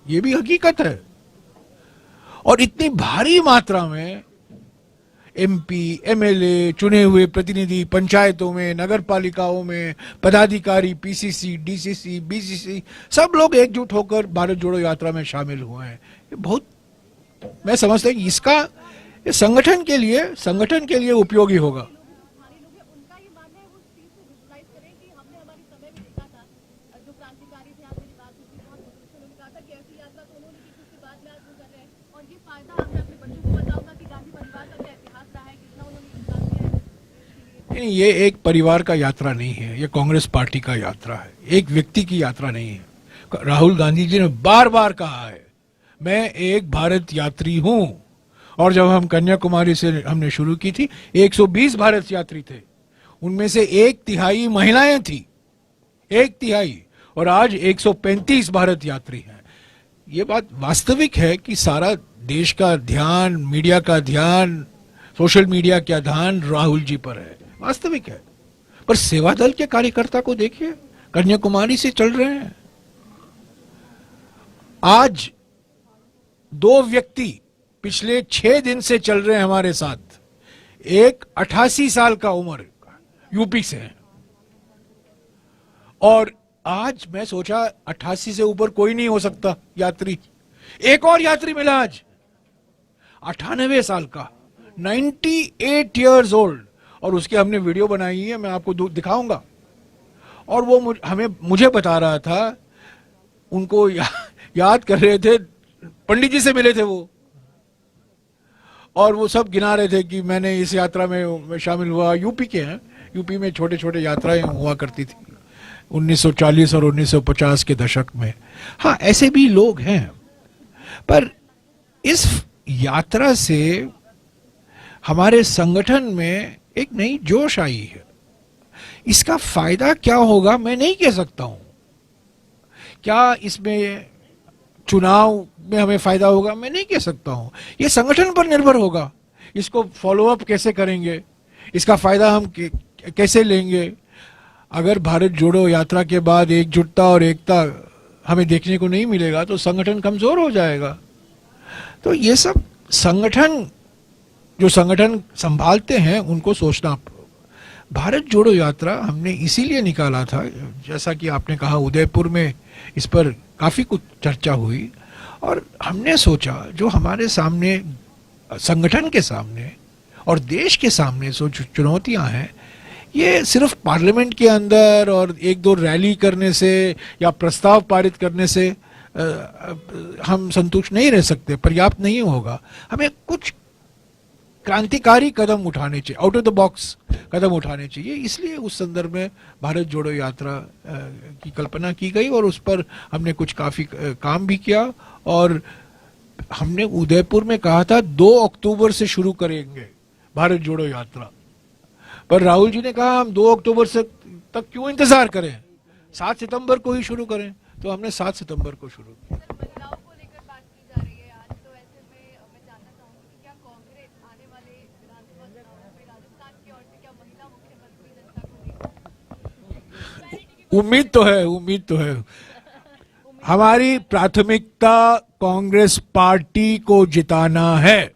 ये भी हकीकत है। और इतनी भारी मात्रा में एमपी, एमएलए, चुने हुए प्रतिनिधि पंचायतों में, नगर पालिकाओं में, पदाधिकारी, पीसीसी, डीसीसी, बीसीसी, सब लोग एकजुट होकर भारत जोड़ो यात्रा में शामिल हुए हैं। ये बहुत, मैं समझता हूँ कि इसका ये संगठन के लिए उपयोगी होगा। उनका ये मानना है, वो चीज को विजुलाइज करें कि हमने हमारे समय में देखा था, जो क्रांतिकारी थे, आज मेरी बात हुई थी, बहुत बुजुर्ग उन्होंने कहा था कि ऐसी यात्रा तो उन्होंने की, उसके बाद में आज वो कर रहे हैं, और ये फायदा हमने अपने बच्चों को बताऊंगा कि गांधी परिवार का क्या इतिहास रहा है, कितना उन्होंने योगदान दिया है। नहीं, ये एक परिवार का यात्रा नहीं है, ये कांग्रेस पार्टी का यात्रा है, एक व्यक्ति की यात्रा नहीं है। राहुल गांधी जी ने बार बार कहा है, मैं एक भारत यात्री हूं। और जब हम कन्याकुमारी से हमने शुरू की थी, 120 भारत यात्री थे, उनमें से 1/3 महिलाएं थी, 1/3, और आज 135 भारत यात्री हैं। ये बात वास्तविक है कि सारा देश का ध्यान, मीडिया का ध्यान, सोशल मीडिया का ध्यान राहुल जी पर है, वास्तविक है। पर सेवा दल के कार्यकर्ता को देखिए, कन्याकुमारी से चल रहे हैं। आज 2 व्यक्ति पिछले 6 दिन से चल रहे हैं हमारे साथ। एक 88 साल का उम्र, यूपी से है, और आज मैं सोचा 88 से ऊपर कोई नहीं हो सकता यात्री। एक और यात्री मिला आज, 98 साल का, 98 इयर्स ओल्ड, और उसके हमने वीडियो बनाई है, मैं आपको दिखाऊंगा। और वो मुझे बता रहा था, उनको याद कर रहे थे, पंडित जी से मिले थे वो, और वो सब गिना रहे थे कि मैंने इस यात्रा में शामिल हुआ। यूपी के हैं, यूपी में छोटे छोटे यात्राएं हुआ करती थी 1940 और 1950 के दशक में। हाँ, ऐसे भी लोग हैं, पर इस यात्रा से हमारे संगठन में एक नई जोश आई है। इसका फायदा क्या होगा मैं नहीं कह सकता हूं। क्या इसमें चुनाव में हमें फायदा होगा मैं नहीं कह सकता हूं। ये संगठन पर निर्भर होगा, इसको फॉलो अप कैसे करेंगे, इसका फायदा हम कैसे लेंगे। अगर भारत जोड़ो यात्रा के बाद एकजुटता और एकता हमें देखने को नहीं मिलेगा तो संगठन कमजोर हो जाएगा। तो ये सब जो संगठन संभालते हैं उनको सोचना। भारत जोड़ो यात्रा हमने इसीलिए निकाला था, जैसा कि आपने कहा उदयपुर में इस पर काफी कुछ चर्चा हुई, और हमने सोचा जो हमारे सामने, संगठन के सामने और देश के सामने जो चुनौतियां हैं, ये सिर्फ पार्लियामेंट के अंदर और 1-2 रैली करने से या प्रस्ताव पारित करने से हम संतुष्ट नहीं रह सकते, पर्याप्त नहीं होगा। हमें कुछ क्रांतिकारी कदम उठाने चाहिए, आउट ऑफ द बॉक्स कदम उठाने चाहिए। इसलिए उस संदर्भ में भारत जोड़ो यात्रा की कल्पना की गई, और उस पर हमने कुछ काफी काम भी किया। और हमने उदयपुर में कहा था 2 अक्टूबर से शुरू करेंगे भारत जोड़ो यात्रा, पर राहुल जी ने कहा हम 2 अक्टूबर से तक क्यों इंतजार करें, 7 सितंबर को ही शुरू करें। तो हमने 7 सितंबर को शुरू किया। महिलाओं को लेकर बात की जा रही है आज, तो ऐसे में मैं जानना चाहूंगी कि क्या कांग्रेस आने वाले विधानसभा चुनावों में राजस्थान की ओर से क्या महिला मुख्यमंत्री जनता को देगी? उम्मीद तो है। हमारी प्राथमिकता कांग्रेस पार्टी को जिताना है।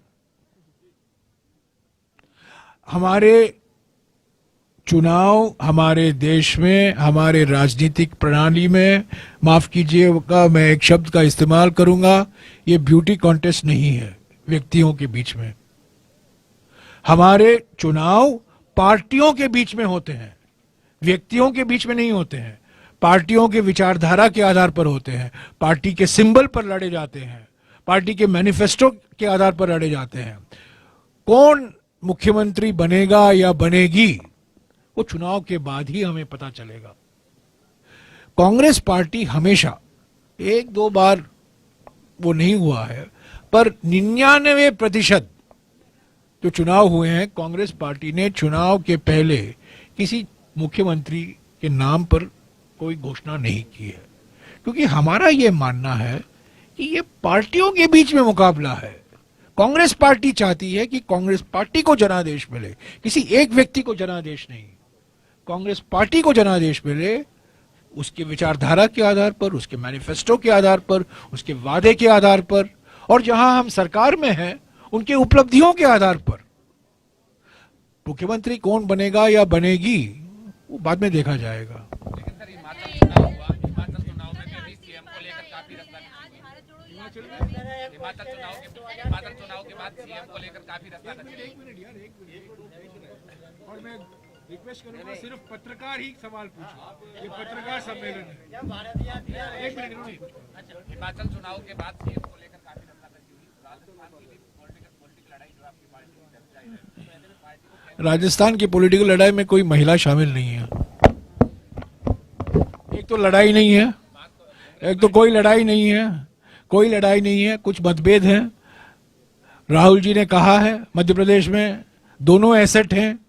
हमारे चुनाव हमारे देश में, हमारे राजनीतिक प्रणाली में, माफ कीजिएगा मैं एक शब्द का इस्तेमाल करूंगा, ये ब्यूटी कॉन्टेस्ट नहीं है व्यक्तियों के बीच में। हमारे चुनाव पार्टियों के बीच में होते हैं, व्यक्तियों के बीच में नहीं होते हैं। पार्टियों के विचारधारा के आधार पर होते हैं, पार्टी के सिंबल पर लड़े जाते हैं, पार्टी के मैनिफेस्टो के आधार पर लड़े जाते हैं। कौन मुख्यमंत्री बनेगा या बनेगी वो चुनाव के बाद ही हमें पता चलेगा। कांग्रेस पार्टी हमेशा, 1-2 बार वो नहीं हुआ है, पर 99% जो चुनाव हुए हैं कांग्रेस पार्टी ने चुनाव के पहले किसी मुख्यमंत्री के नाम पर कोई घोषणा नहीं की है, क्योंकि हमारा ये मानना है कि ये पार्टियों के बीच में मुकाबला है। कांग्रेस पार्टी चाहती है कि कांग्रेस पार्टी को जनादेश मिले, किसी एक व्यक्ति को जनादेश नहीं। कांग्रेस पार्टी को जनादेश मिले उसके विचारधारा के आधार पर, उसके मैनिफेस्टो के आधार पर, उसके वादे के आधार पर, और जहां हम सरकार में हैं उनके उपलब्धियों के आधार पर। मुख्यमंत्री कौन बनेगा या बनेगी वो बाद में देखा जाएगा। लेकिन सर हिमाचल चुनाव हुआ, हिमाचल चुनाव में भी अभी सीएम को लेकर काफी रस्ता हिमाचल चुनाव के बाद सीएम को लेकर काफी रस्ता और मैं रिक्वेस्ट करूंगा सिर्फ पत्रकार ही सवाल पूछे, ये पत्रकार सम्मेलन है। एक मिनट। हिमाचल चुनाव के बाद सीएम को लेकर काफी रस्ता राजस्थान की भी पॉलिटिकल लड़ाई जो आपकी पार्टी की चर्चा है, राजस्थान की पॉलिटिकल लड़ाई में कोई महिला शामिल नहीं है। एक तो लड़ाई नहीं है, एक तो कोई लड़ाई नहीं है, कोई लड़ाई नहीं है, कुछ मतभेद हैं। राहुल जी ने कहा है मध्य प्रदेश में दोनों एसेट हैं,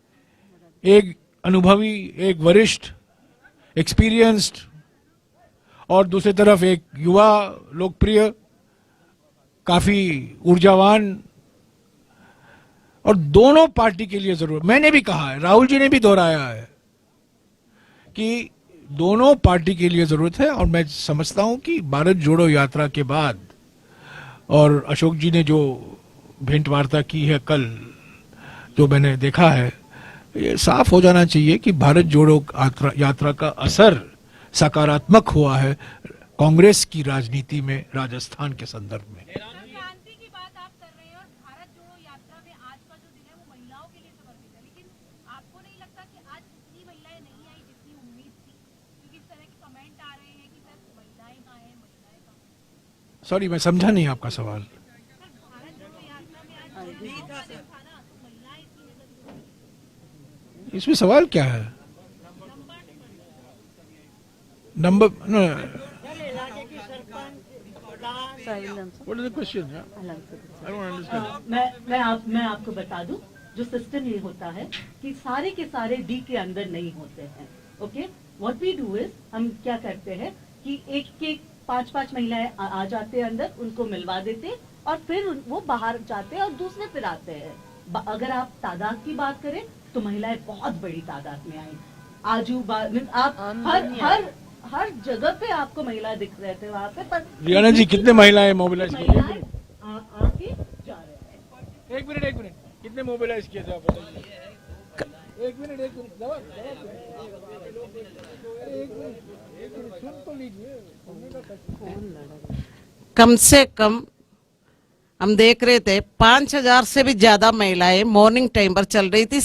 एक अनुभवी, एक वरिष्ठ एक्सपीरियंस्ड, और दूसरी तरफ एक युवा लोकप्रिय काफी ऊर्जावान, और दोनों पार्टी के लिए जरूरत। मैंने भी कहा है, राहुल जी ने भी दोहराया है कि दोनों पार्टी के लिए जरूरत है। और मैं समझता हूं कि भारत जोड़ो यात्रा के बाद और अशोक जी ने जो भेंट वार्ता की है कल, जो मैंने देखा है, ये साफ हो जाना चाहिए कि भारत जोड़ो यात्रा का असर सकारात्मक हुआ है कांग्रेस की राजनीति में राजस्थान के संदर्भ में। क्रांति की बात आप कर रहे हैं और भारत जोड़ो यात्रा में आज का जो दिन है वो महिलाओं के लिए समर्पित है, लेकिन आपको नहीं लगता कि आज इतनी महिलाएं नहीं आई जितनी उम्मीद थी? क्योंकि इस तरह के कमेंट आ रहे हैं कि सर महिलाएं कहाँ हैं, महिलाएं कहाँ हैं। सॉरी, मैं समझा नहीं आपका सवाल। भारत जोड़ो यात्रा में आज महिलाओं का दिन था ना, तो महिलाएं इतनी नजर इसमें सवाल क्या है? Number no, what is the question? I don't understand. मैं आपको बता दूं, जो सिस्टम ये होता है कि सारे के सारे डी के अंदर नहीं होते हैं। Okay, what we do is, हम क्या करते हैं कि एक 5-5 महिलाएं आ जाते हैं अंदर, उनको मिलवा देते और फिर वो बाहर जाते हैं और दूसरे फिर आते हैं। अगर आप तादाद की बात करें तो महिलाएं बहुत बड़ी तादाद में आई। आजू बाजू आप हर जगह पे आपको महिला दिख रहे थे वहाँ पे। पर रियाना जी, कितने महिलाएं मोबिलाइज किए? आके जा रहे हैं। एक मिनट, कितने मोबिलाइज किए थे आप बताइए? एक मिनट, सुन तो लीजिए। कम से कम हम देख रहे थे 5000 से भी ज्यादा महिलाएं मॉर्निंग टाइम पर चल रही थी,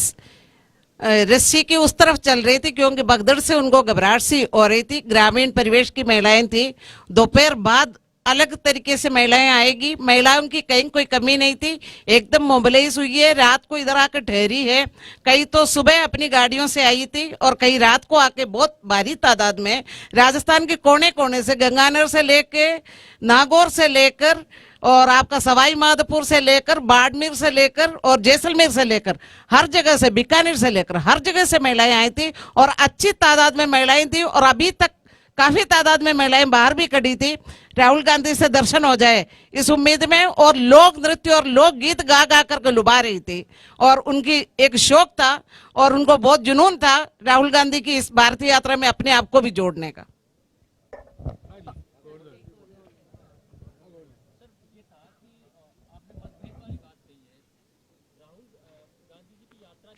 रस्सी की उस तरफ चल रही थी, क्योंकि भगदड़ से उनको घबराहट सी हो रही थी। ग्रामीण परिवेश की महिलाएं थी। दोपहर बाद अलग तरीके से महिलाएं आएगी, महिलाओं की कहीं कोई कमी नहीं थी, एकदम मोबिलाइज हुई है। रात को इधर आकर ठहरी है, कई तो सुबह अपनी गाड़ियों से आई थी और कई रात को आके बहुत भारी तादाद में राजस्थान के कोने कोने से, गंगानगर से लेके नागौर से लेकर और आपका सवाई माधोपुर से लेकर बाड़मेर से लेकर और जैसलमेर से लेकर हर जगह से, बीकानेर से लेकर हर जगह से महिलाएं आई थी और अच्छी तादाद में महिलाएं थी। और अभी तक काफी तादाद में महिलाएं बाहर भी खड़ी थी राहुल गांधी से दर्शन हो जाए इस उम्मीद में, और लोक नृत्य और लोक गीत गा गा करके लुभा रही थी। और उनकी एक शौक था और उनको बहुत जुनून था राहुल गांधी की इस भारतीय यात्रा में अपने आप को भी जोड़ने का।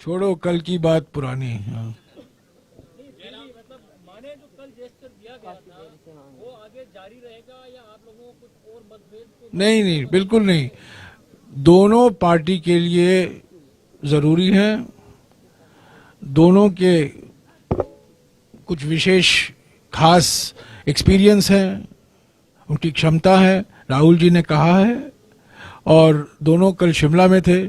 छोड़ो कल की बात पुरानी। हाँ। नहीं, बिल्कुल नहीं। दोनों पार्टी के लिए जरूरी है, दोनों के कुछ विशेष खास एक्सपीरियंस है, उनकी क्षमता है, राहुल जी ने कहा है। और दोनों कल शिमला में थे,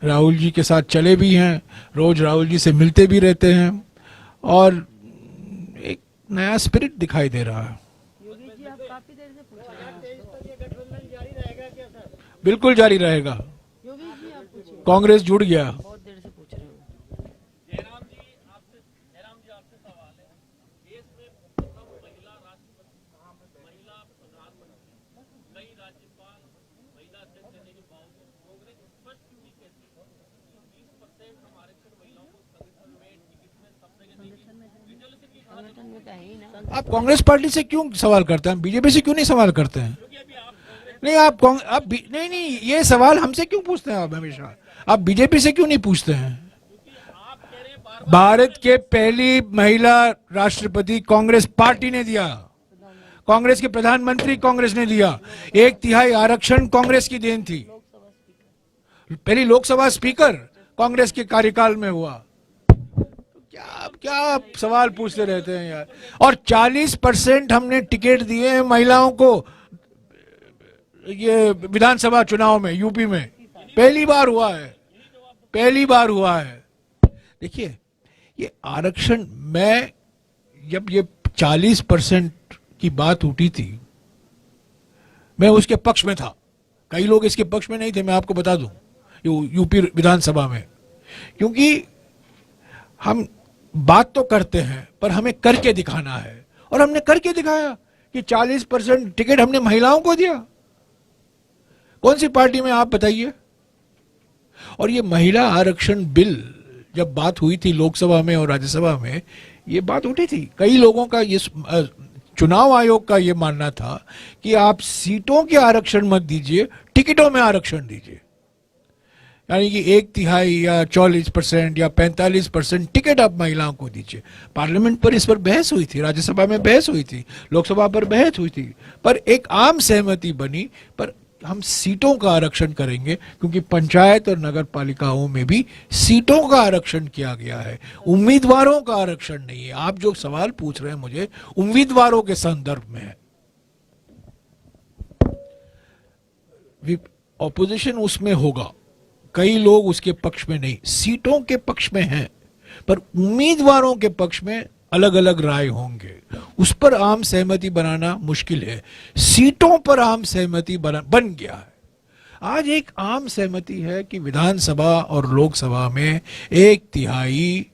राहुल जी के साथ चले भी हैं, रोज राहुल जी से मिलते भी रहते हैं और एक नया स्पिरिट दिखाई दे रहा है। बिल्कुल जारी रहेगा। कांग्रेस जुड़ गया। आप कांग्रेस पार्टी से क्यों सवाल करते हैं? बीजेपी से क्यों नहीं सवाल करते हैं? नहीं, आप नहीं, ये सवाल हमसे क्यों पूछते हैं? आप हमेशा आप बीजेपी से क्यों नहीं पूछते हैं? भारत के पहली महिला राष्ट्रपति कांग्रेस पार्टी ने दिया, कांग्रेस के प्रधानमंत्री कांग्रेस ने दिया। 1/3 आरक्षण कांग्रेस की देन थी। पहली लोकसभा स्पीकर कांग्रेस के कार्यकाल में हुआ। क्या क्या आप सवाल पूछते रहते हैं यार। और 40% हमने टिकट दिए हैं महिलाओं को ये विधानसभा चुनाव में, यूपी में पहली बार हुआ है, पहली बार हुआ है। देखिए ये आरक्षण, मैं जब ये 40% की बात उठी थी मैं उसके पक्ष में था, कई लोग इसके पक्ष में नहीं थे, मैं आपको बता दूं यूपी विधानसभा में। क्योंकि हम बात तो करते हैं पर हमें करके दिखाना है, और हमने करके दिखाया कि 40% टिकट हमने महिलाओं को दिया। कौन सी पार्टी में आप बताइए। और ये महिला आरक्षण बिल जब बात हुई थी लोकसभा में और राज्यसभा में, ये बात उठी थी। कई लोगों का ये चुनाव आयोग का ये मानना था कि आप सीटों के आरक्षण मत दीजिए, टिकटों में आरक्षण दीजिए। यानी कि 1/3 या 40% या 45% टिकट आप महिलाओं को दीजिए। पार्लियामेंट पर इस पर बहस हुई थी, राज्यसभा में बहस हुई थी, लोकसभा पर बहस हुई थी, पर एक आम सहमति बनी। पर हम सीटों का आरक्षण करेंगे क्योंकि पंचायत और नगर पालिकाओं में भी सीटों का आरक्षण किया गया है, उम्मीदवारों का आरक्षण नहीं है। आप जो सवाल पूछ रहे हैं मुझे उम्मीदवारों के संदर्भ में है। ऑपोजिशन उसमें होगा, कई लोग उसके पक्ष में नहीं, सीटों के पक्ष में हैं, पर उम्मीदवारों के पक्ष में अलग अलग राय होंगे। उस पर आम सहमति बनाना मुश्किल है। सीटों पर आम सहमति बन गया है। आज एक आम सहमति है कि विधानसभा और लोकसभा में 1/3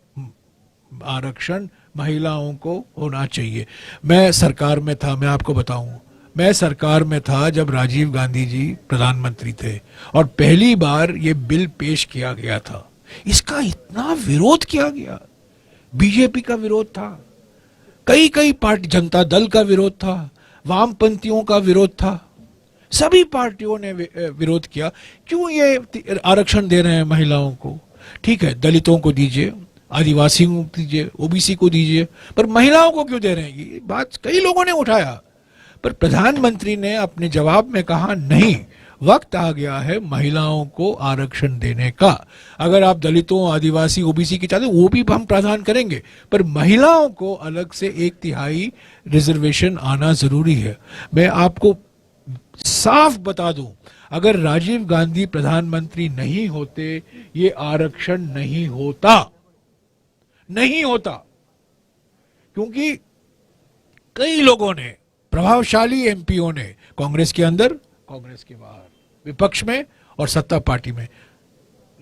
आरक्षण महिलाओं को होना चाहिए। मैं सरकार में था, मैं आपको बताऊं, मैं सरकार में था जब राजीव गांधी जी प्रधानमंत्री थे और पहली बार ये बिल पेश किया गया था। इसका इतना विरोध किया गया, बीजेपी का विरोध था, कई पार्टी, जनता दल का विरोध था, वामपंथियों का विरोध था, सभी पार्टियों ने विरोध किया। क्यों ये आरक्षण दे रहे हैं महिलाओं को? ठीक है, दलितों को दीजिए, आदिवासियों को दीजिए, ओबीसी को दीजिए, पर महिलाओं को क्यों दे रहे हैं? ये बात कई लोगों ने उठाया, पर प्रधानमंत्री ने अपने जवाब में कहा नहीं, वक्त आ गया है महिलाओं को आरक्षण देने का। अगर आप दलितों, आदिवासी, ओबीसी की चाहते वो भी हम प्रावधान करेंगे, पर महिलाओं को अलग से 1/3 रिजर्वेशन आना जरूरी है। मैं आपको साफ बता दूं, अगर राजीव गांधी प्रधानमंत्री नहीं होते ये आरक्षण नहीं होता, नहीं होता। क्योंकि कई लोगों ने, प्रभावशाली एमपीओ ने, कांग्रेस के अंदर, कांग्रेस के बाहर, विपक्ष में और सत्ता पार्टी में,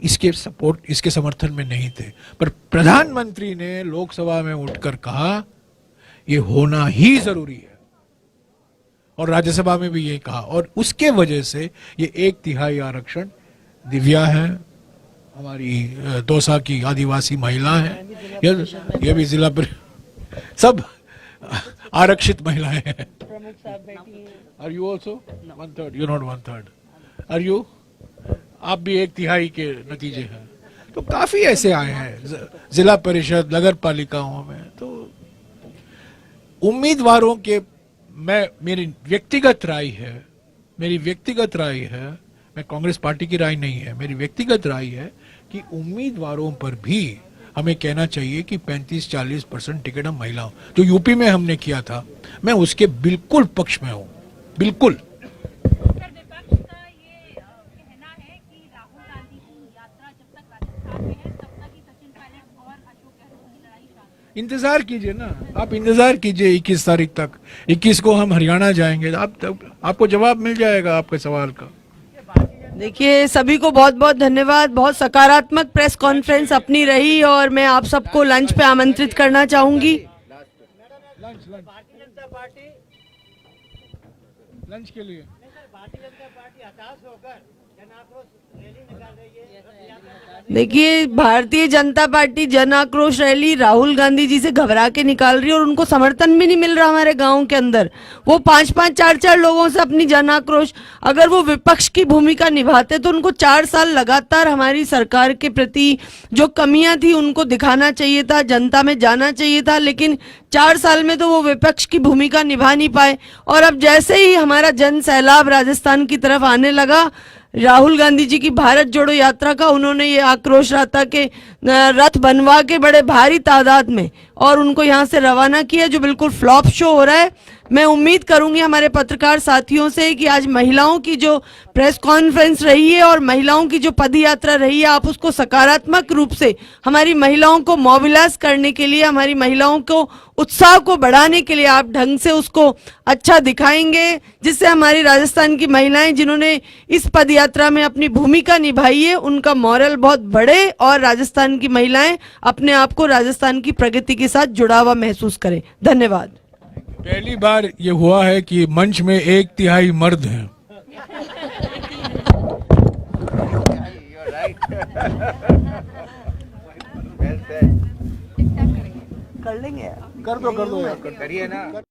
इसके समर्थन में नहीं थे। पर प्रधानमंत्री ने लोकसभा में उठकर कहा ये होना ही जरूरी है, और राज्यसभा में भी यही कहा, और उसके वजह से ये 1/3 आरक्षण दिव्या है, हमारी दौसा की आदिवासी महिला है, ये भी जिला पर सब आरक्षित महिलाएं हैं। Are you also 1/3? You're not 1/3. Are you? आप भी 1/3 के नतीजे हैं। तो काफी ऐसे आए हैं जिला परिषद, नगर पालिकाओं में। तो उम्मीदवारों के, मेरी व्यक्तिगत राय है, मैं कांग्रेस पार्टी की राय नहीं है, मेरी व्यक्तिगत राय है कि उम्मीदवारों पर भी हमें कहना चाहिए कि 35-40% टिकट हम महिलाओं, जो यूपी में हमने किया था, मैं उसके बिल्कुल पक्ष में हूं, बिल्कुल। सर, विपक्ष का ये कहना है कि राहुल गांधी की यात्रा जब तक राजस्थान में है तब तक ही सचिन पायलट और अशोक गहलोत की लड़ाई शांत। इंतजार कीजिए ना, आप इंतजार कीजिए 21 तारीख तक। 21 को हम हरियाणा जाएंगे, आपको जवाब मिल जाएगा आपके सवाल का। देखिए, सभी को बहुत बहुत धन्यवाद। बहुत सकारात्मक प्रेस कॉन्फ्रेंस अपनी रही और मैं आप सबको लंच पे आमंत्रित करना चाहूंगी। लंच के लिए भारतीय जनता पार्टी हताश होकर देखिए, भारतीय जनता पार्टी जन आक्रोश रैली राहुल गांधी जी से घबरा के निकाल रही है और उनको समर्थन भी नहीं मिल रहा हमारे गांव के अंदर। वो 5-5, 4-4 लोगों से अपनी जन आक्रोश, अगर वो विपक्ष की भूमिका निभाते तो उनको 4 साल लगातार हमारी सरकार के प्रति जो कमियां थी उनको दिखाना चाहिए था, जनता में जाना चाहिए था, लेकिन 4 साल में तो वो विपक्ष की भूमिका निभा नहीं पाए। और अब जैसे ही हमारा जन सैलाब राजस्थान की तरफ आने लगा, राहुल गांधी जी की भारत जोड़ो यात्रा का उन्होंने ये आक्रोश रथा के रथ बनवा के बड़े भारी तादाद में और उनको यहाँ से रवाना किया, जो बिल्कुल फ्लॉप शो हो रहा है। मैं उम्मीद करूंगी हमारे पत्रकार साथियों से कि आज महिलाओं की जो प्रेस कॉन्फ्रेंस रही है और महिलाओं की जो पद यात्रा रही है, आप उसको सकारात्मक रूप से हमारी महिलाओं को मोबिलाइज करने के लिए, हमारी महिलाओं को उत्साह को बढ़ाने के लिए आप ढंग से उसको अच्छा दिखाएंगे, जिससे हमारी राजस्थान की महिलाएं जिन्होंने इस पद यात्रा में अपनी भूमिका निभाई है उनका मॉरल बहुत बढ़े और राजस्थान की महिलाएं अपने आप को राजस्थान की प्रगति के साथ जुड़ा हुआ महसूस करें। धन्यवाद। पहली बार ये हुआ है कि मंच में 1/3 मर्द हैं। कर लेंगे, कर दो यार, करिए ना।